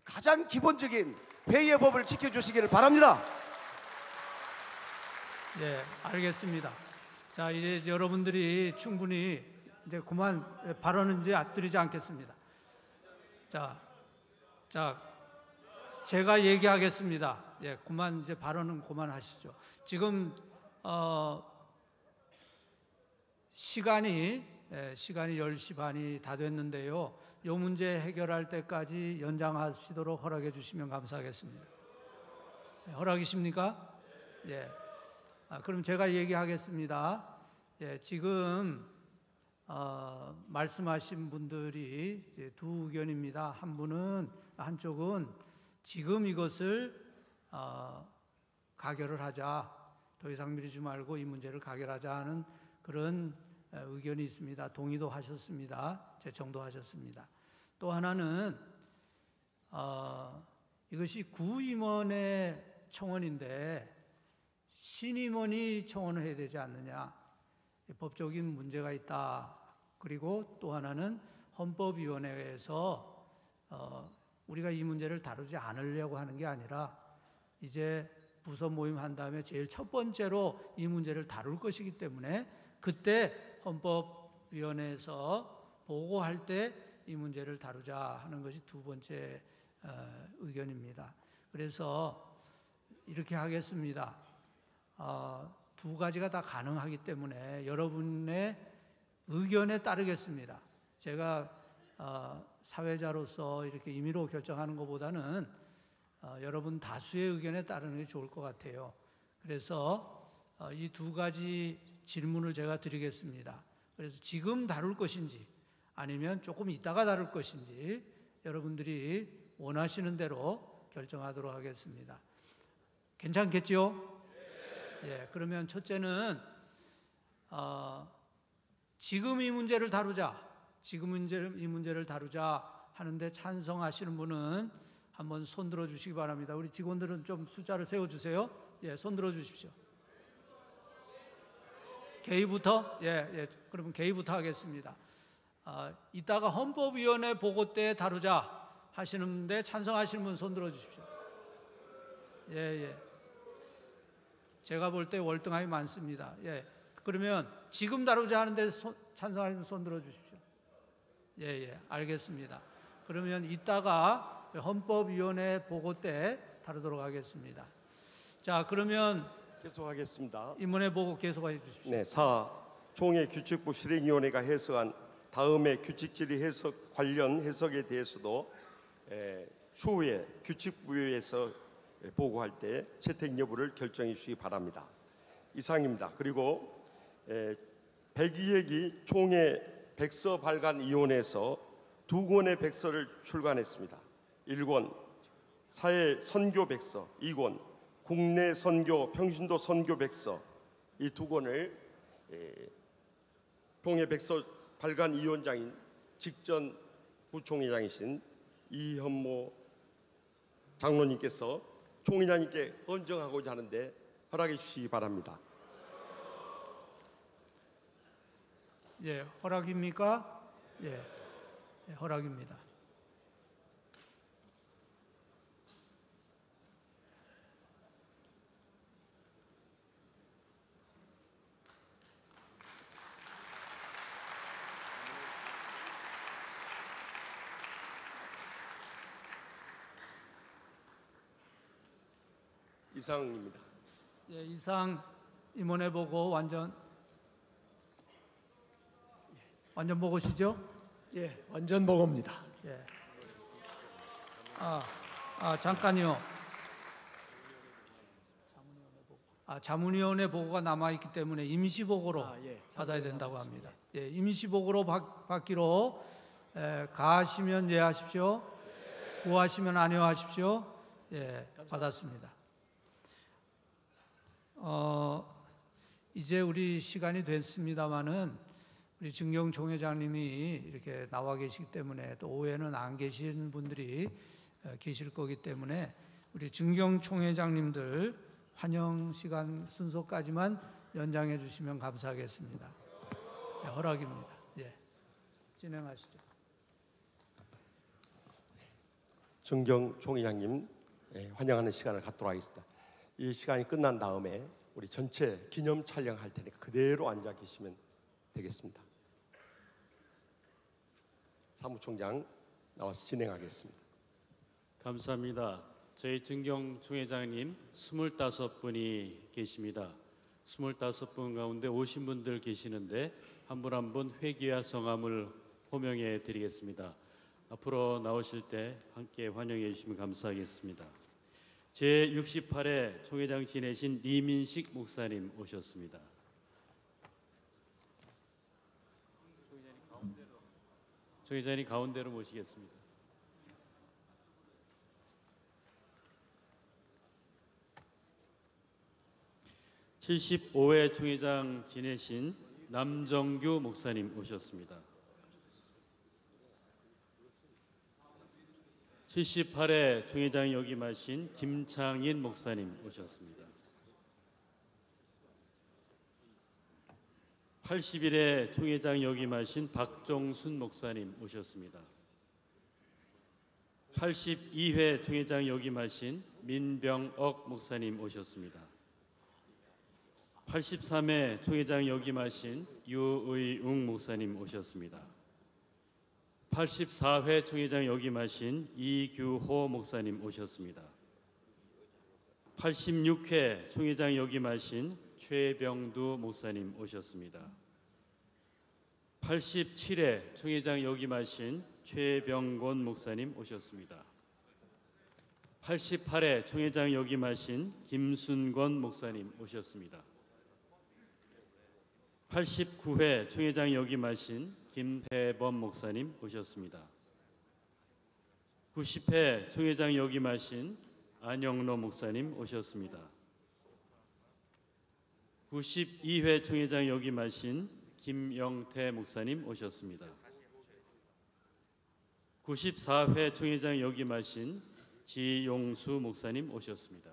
가장 기본적인 회의의 법을 지켜주시기를 바랍니다. 네, 알겠습니다. 자, 이제 여러분들이 충분히 이제 그만 발언은 이제 드리지 않겠습니다. 자, 제가 얘기하겠습니다. 예, 그만 이제 발언은 그만하시죠. 지금 시간이 10시 반이 다 됐는데요. 이 문제 해결할 때까지 연장하시도록 허락해 주시면 감사하겠습니다. 네, 허락이십니까? 예. 그럼 제가 얘기하겠습니다. 예, 지금 말씀하신 분들이 이제 두 의견입니다. 한쪽은 지금 이것을 가결을 하자, 더 이상 미루지 말고 이 문제를 가결하자 하는 그런 의견이 있습니다. 동의도 하셨습니다. 제청도 하셨습니다. 또 하나는 이것이 구임원의 청원인데 신임원이 청원을 해야 되지 않느냐, 법적인 문제가 있다. 그리고 또 하나는 헌법위원회에서 우리가 이 문제를 다루지 않으려고 하는 게 아니라 이제 부서 모임 한 다음에 제일 첫 번째로 이 문제를 다룰 것이기 때문에 그때 헌법위원회에서 보고할 때 이 문제를 다루자 하는 것이 두 번째 의견입니다. 그래서 이렇게 하겠습니다. 두 가지가 다 가능하기 때문에 여러분의 의견에 따르겠습니다. 제가 사회자로서 이렇게 임의로 결정하는 것보다는 여러분 다수의 의견에 따르는 게 좋을 것 같아요. 그래서 이 두 가지 질문을 제가 드리겠습니다. 그래서 지금 다룰 것인지 아니면 조금 이따가 다룰 것인지 여러분들이 원하시는 대로 결정하도록 하겠습니다. 괜찮겠죠? 예, 그러면 첫째는 지금 이 문제를 다루자, 이 문제를 다루자 하는데 찬성하시는 분은 한번 손 들어 주시기 바랍니다. 우리 직원들은 좀 숫자를 세워주세요. 예, 손 들어 주십시오. 개의부터? 예, 그러면 개의부터 하겠습니다. 이따가 헌법위원회 보고 때 다루자 하시는데 찬성하시는 분 손 들어 주십시오. 예. 제가 볼 때 월등하게 많습니다. 예. 그러면 지금 다루자 하는데 찬성하시는 분 손 들어 주십시오. 예, 알겠습니다. 그러면 이따가 헌법위원회 보고 때 다루도록 하겠습니다. 자, 그러면 계속하겠습니다. 인문회 보고 계속해 주십시오. 네, 4. 총회 규칙부 실행위원회가 해석한 다음의 규칙질의 해석 관련 해석에 대해서도 추후에 규칙부에서 보고할 때 채택 여부를 결정해 주시기 바랍니다. 이상입니다. 그리고 102회기 총회 백서 발간위원회에서 2권의 백서를 출간했습니다. 1권 사회 선교 백서, 2권 국내 선교 평신도 선교 백서, 이 2권을 총회 백서 발간위원장인 직전 부총회장이신 이현모 장로님께서 총회장님께 헌정하고자 하는데 허락해 주시기 바랍니다. 예, 허락입니까? 예, 허락입니다. 이상입니다. 예, 이상 임원회 보고 완전 보고시죠? 예, 완전 보고입니다. 예. 잠깐요. 자문위원회 보고가 남아 있기 때문에 임시 보고로 받아야 된다고 합니다. 예, 임시 보고로 받기로 가하시면 예하십시오. 구하시면 안여하십시오. 예, 받았습니다. 이제 우리 시간이 됐습니다마는 우리 증경 총회장님이 이렇게 나와 계시기 때문에 또 오후에는 안 계신 분들이 계실 거기 때문에 우리 증경 총회장님들 환영 시간 순서까지만 연장해 주시면 감사하겠습니다. 네, 허락입니다. 예, 진행하시죠. 증경 총회장님 환영하는 시간을 갖도록 하겠습니다. 이 시간이 끝난 다음에 우리 전체 기념 촬영할 테니까 그대로 앉아 계시면 되겠습니다. 사무총장 나와서 진행하겠습니다. 감사합니다. 저희 증경 총회장님 25분이 계십니다. 25분 가운데 오신 분들 계시는데 한 분 한 분 회기와 성함을 호명해 드리겠습니다. 앞으로 나오실 때 함께 환영해 주시면 감사하겠습니다. 제68회 총회장 지내신 리민식 목사님 오셨습니다. 총회장님 가운데로 모시겠습니다. (75회) 총회장 지내신 남정규 목사님 오셨습니다. 78회 총회장 역임하신 김창인 목사님 오셨습니다. 81회 총회장 역임하신 박종순 목사님 오셨습니다. 82회 총회장 역임하신 민병옥 목사님 오셨습니다. 83회 총회장 역임하신 유의웅 목사님 오셨습니다. 84회 총회장 역임하신 이규호 목사님 오셨습니다. 86회 총회장 역임하신 최병두 목사님 오셨습니다. 87회 총회장 역임하신 최병곤 목사님 오셨습니다. 88회 총회장 역임하신 김순권 목사님 오셨습니다. 89회 총회장 역임하신 김태범 목사님 오셨습니다. 90회 총회장 역임하신 안영로 목사님 오셨습니다. 92회 총회장 역임하신 김영태 목사님 오셨습니다. 94회 총회장 역임하신 지용수 목사님 오셨습니다.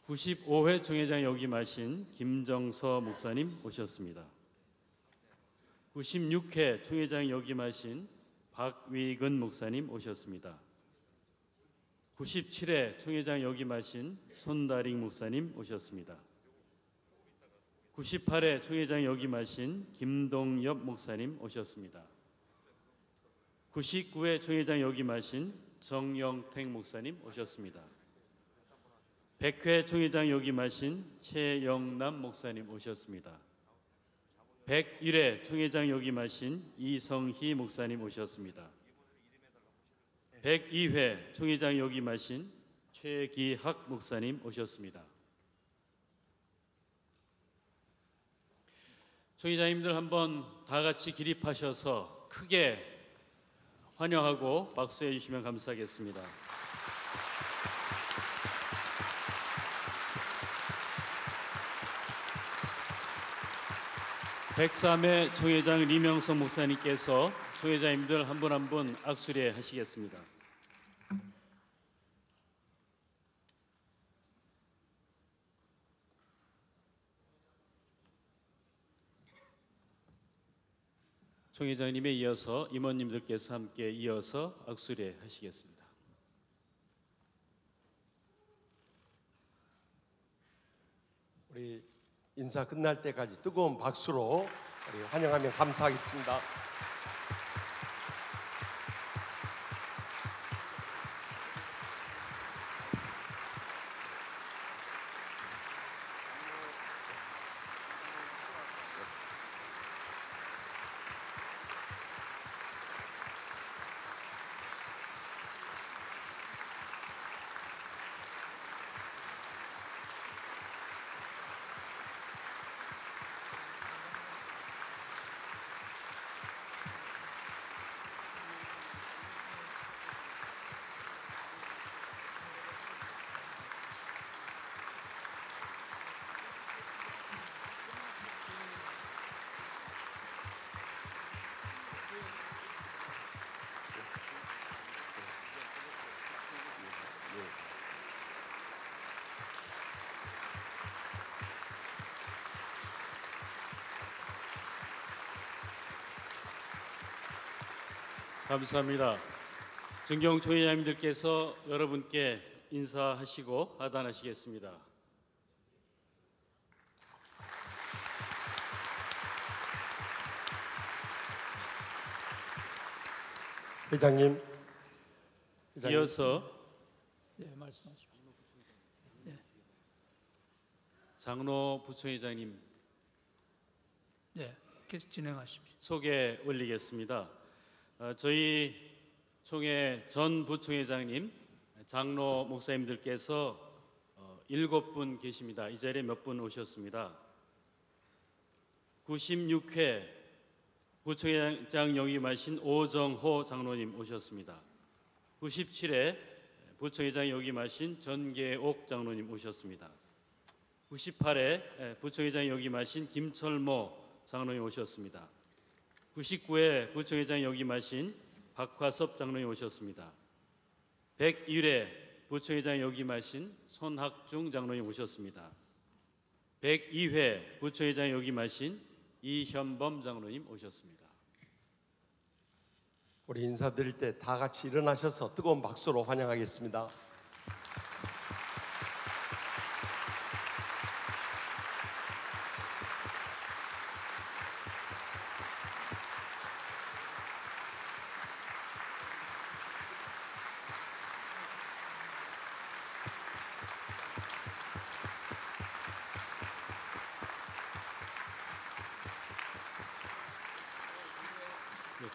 95회 총회장 역임하신 김정서 목사님 오셨습니다. 96회 총회장 역임하신 박위근 목사님 오셨습니다. 97회 총회장 역임하신 손다링 목사님 오셨습니다. 98회 총회장 역임하신 김동엽 목사님 오셨습니다. 99회 총회장 역임하신 정영택 목사님 오셨습니다. 100회 총회장 역임하신 최영남 목사님 오셨습니다. 101회 총회장 역임하신 이성희 목사님 오셨습니다. 102회 총회장 역임하신 최기학 목사님 오셨습니다. 총회장님들 한번 다 같이 기립하셔서 크게 환영하고 박수해 주시면 감사하겠습니다. (103회) 총회장 리명성 목사님께서 총회장님들 한 분 한 분 악수례 하시겠습니다. 총회장님에 이어서 임원님들께서 함께 이어서 악수례 하시겠습니다. 우리 인사 끝날 때까지 뜨거운 박수로 우리 환영하면 감사하겠습니다. 감사합니다. 정경 총회장님들께서 여러분께 인사하시고 하단하시겠습니다. 회장님, 이어서 말씀하십시오. 장로 부총회장님 진행하십시오. 소개 올리겠습니다. 저희 총회 전 부총회장님, 장로 목사님들께서 7분 계십니다. 이 자리에 몇 분 오셨습니다. 96회 부총회장 역임하신 오정호 장로님 오셨습니다. 97회 부총회장 역임하신 전계옥 장로님 오셨습니다. 98회 부총회장 역임하신 김철모 장로님 오셨습니다. 99회 부총회장 역임하신 박화섭 장로님 오셨습니다. 101회 부총회장 역임하신 손학중 장로님 오셨습니다. 102회 부총회장 역임하신 이현범 장로님 오셨습니다. 우리 인사드릴 때 다 같이 일어나셔서 뜨거운 박수로 환영하겠습니다.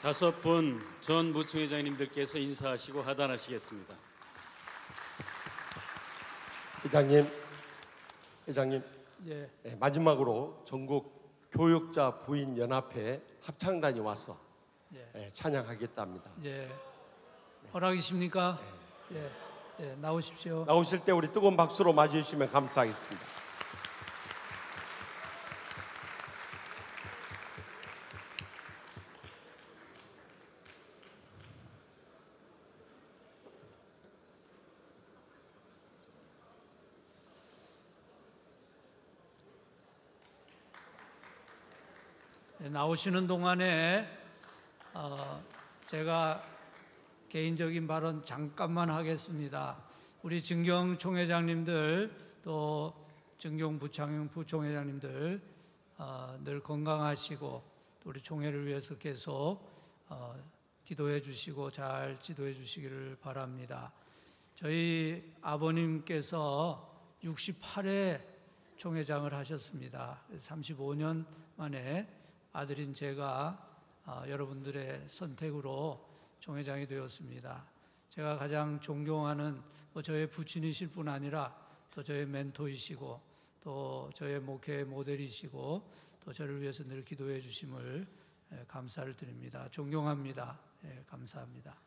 다섯 분 전 부총회장님들께서 인사하시고 하단하시겠습니다. 회장님, 예. 마지막으로 전국 교육자 부인 연합회 합창단이 와서 찬양하겠답니다. 예. 허락이십니까? 예. 예. 나오십시오. 나오실 때 우리 뜨거운 박수로 맞이해 주시면 감사하겠습니다. 나오시는 동안에 제가 개인적인 발언 잠깐만 하겠습니다. 우리 증경 총회장님들 또 증경 부창영 부총회장님들 늘 건강하시고 또 우리 총회를 위해서 계속 기도해 주시고 잘 지도해 주시기를 바랍니다. 저희 아버님께서 68회 총회장을 하셨습니다. 35년 만에 아들인 제가 여러분들의 선택으로 총회장이 되었습니다. 제가 가장 존경하는 저의 부친이실 뿐 아니라 또 저의 멘토이시고 또 저의 목회의 모델이시고 또 저를 위해서 늘 기도해 주심을 감사를 드립니다. 존경합니다. 감사합니다.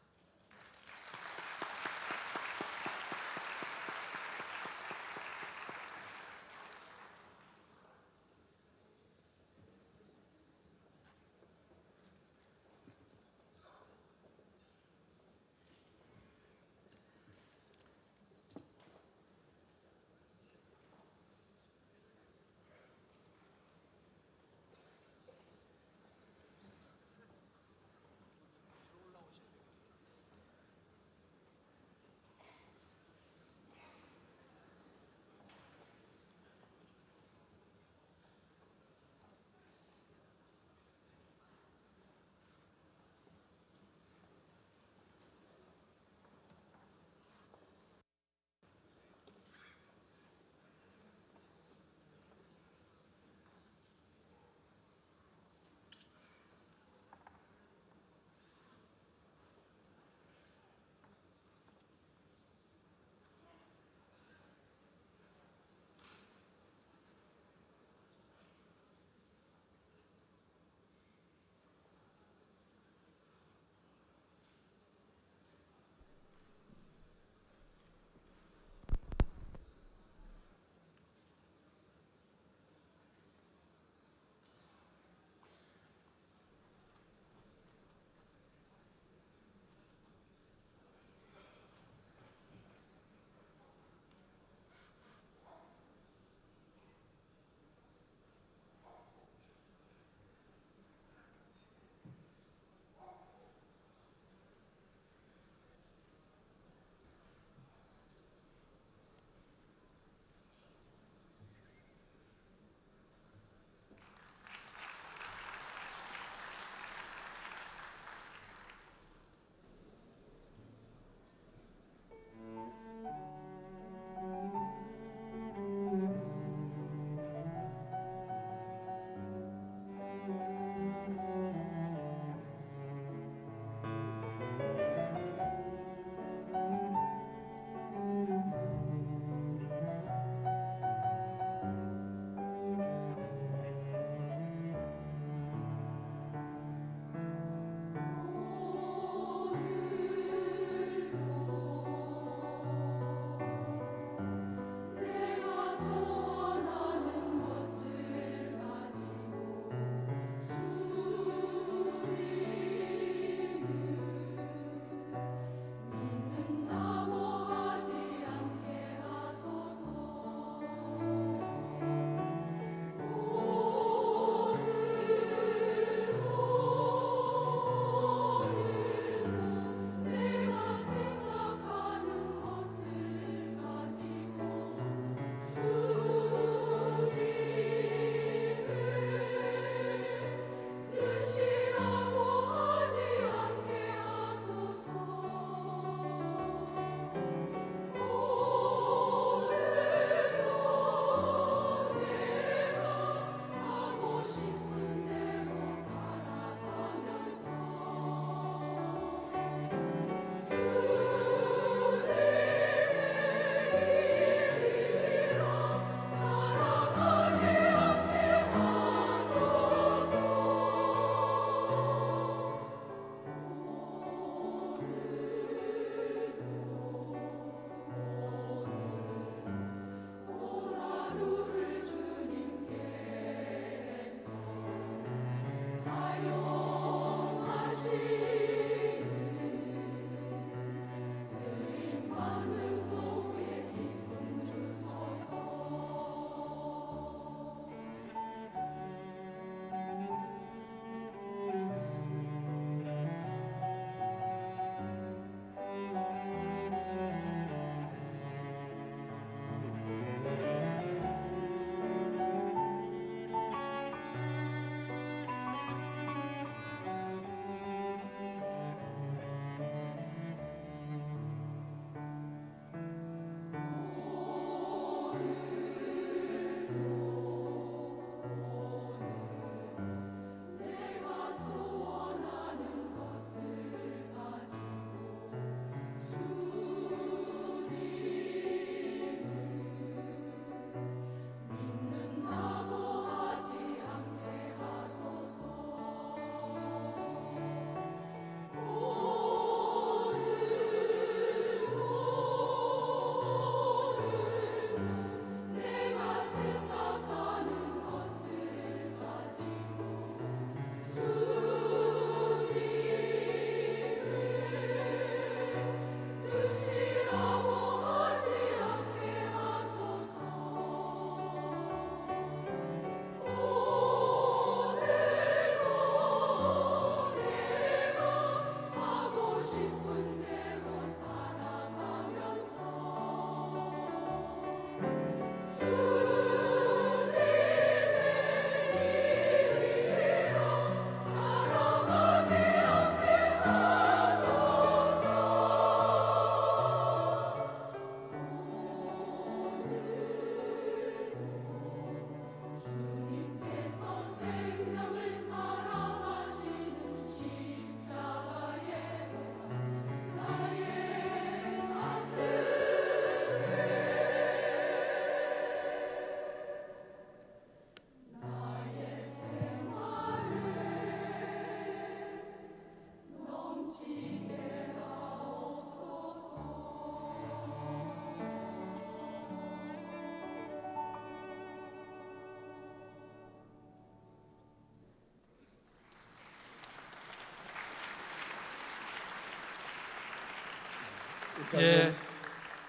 예,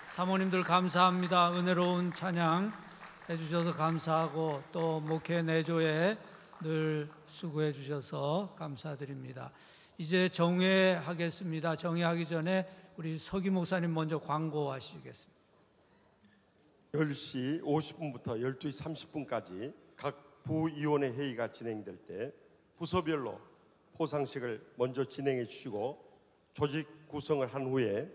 사모님들 감사합니다. 은혜로운 찬양 해주셔서 감사하고 또 목회 내조에 늘 수고해 주셔서 감사드립니다. 이제 정회하겠습니다. 정회하기 전에 우리 서기 목사님 먼저 광고하시겠습니다. 10시 50분부터 12시 30분까지 각 부위원회 회의가 진행될 때 부서별로 포상식을 먼저 진행해 주시고 조직 구성을 한 후에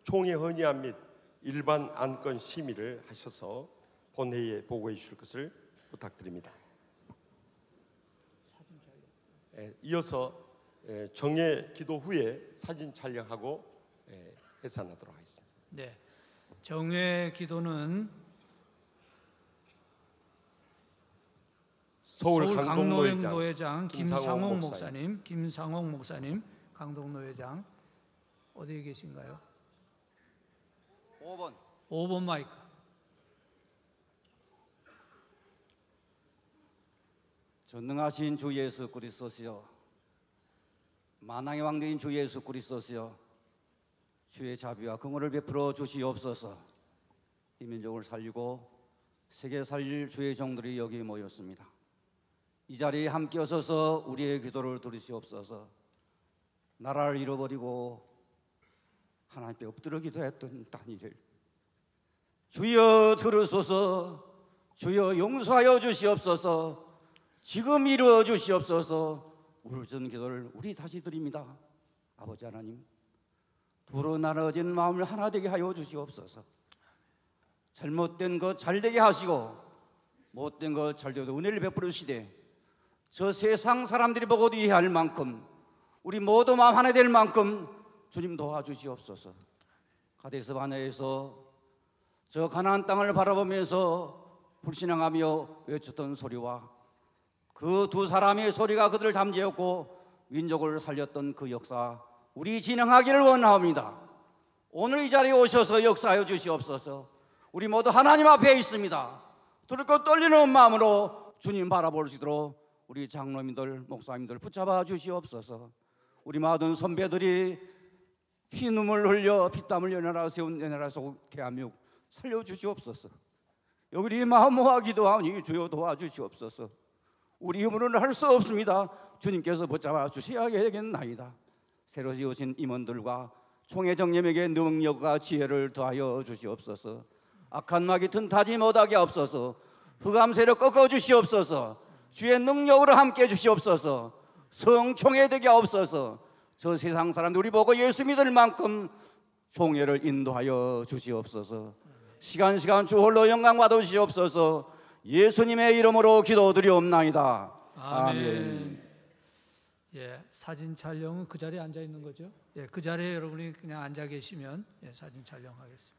총회 헌의안 및 일반 안건 심의를 하셔서 본회의에 보고해 주실 것을 부탁드립니다. 이어서 정회 기도 후에 사진 촬영하고 해산하도록 하겠습니다. 네, 정회 기도는 서울 강동노회장 김상옥 목사님, 강동노회장 어디에 계신가요? 5번 마이크. 전능하신 주 예수 그리스도시여, 만왕의 왕대인 주 예수 그리스도시여, 주의 자비와 긍휼을 베풀어 주시옵소서. 이 민족을 살리고 세계 살릴 주의 종들이 여기 모였습니다. 이 자리에 함께 오셔서 우리의 기도를 들으시옵소서. 나라를 잃어버리고 하나님께 엎드려 기도했던 다니엘, 주여 들으소서. 주여 용서하여 주시옵소서. 지금 이루어 주시옵소서. 울전 기도를 우리 다시 드립니다. 아버지 하나님, 두로 나눠진 마음을 하나 되게 하여 주시옵소서. 잘못된 것 잘되게 하시고 못된 것 잘되게 은혜를 베풀어 주시되 저 세상 사람들이 보고도 이해할 만큼 우리 모두 마음 하나 될 만큼 주님 도와주시옵소서. 가데스 바네아에서 저 가나안 땅을 바라보면서 불신앙하며 외쳤던 소리와 그 두 사람의 소리가 그들을 잠재웠고 민족을 살렸던 그 역사 우리 진행하기를 원합니다. 오늘 이 자리에 오셔서 역사하여 주시옵소서. 우리 모두 하나님 앞에 있습니다. 들고 떨리는 마음으로 주님 바라볼 수 있도록 우리 장로님들, 목사님들 붙잡아 주시옵소서. 우리 모든 선배들이 피눈물 흘려 피땀 흘려 나라 세운 내 나라 속 대한민국 살려주시옵소서. 여기 마음 모아 기도하니 주여 도와주시옵소서. 우리 힘으로는 할 수 없습니다. 주님께서 붙잡아 주셔야겠나이다. 새로 지으신 임원들과 총회 정념에게 능력과 지혜를 더하여 주시옵소서. 악한 마귀 틈타지 못하게 하옵소서. 흑암 세력 꺾어 주시옵소서. 주의 능력으로 함께 주시옵소서. 성총회 되게 하옵소서. 저 세상 사람들 우리 보고 예수 믿을 만큼 총회를 인도하여 주시옵소서. 시간 주 홀로 영광 받아 주시옵소서. 예수님의 이름으로 기도드리옵나이다. 아멘. 예, 사진 촬영은 그 자리에 앉아 있는 거죠? 예, 그 자리에 여러분이 그냥 앉아 계시면 사진 촬영하겠습니다.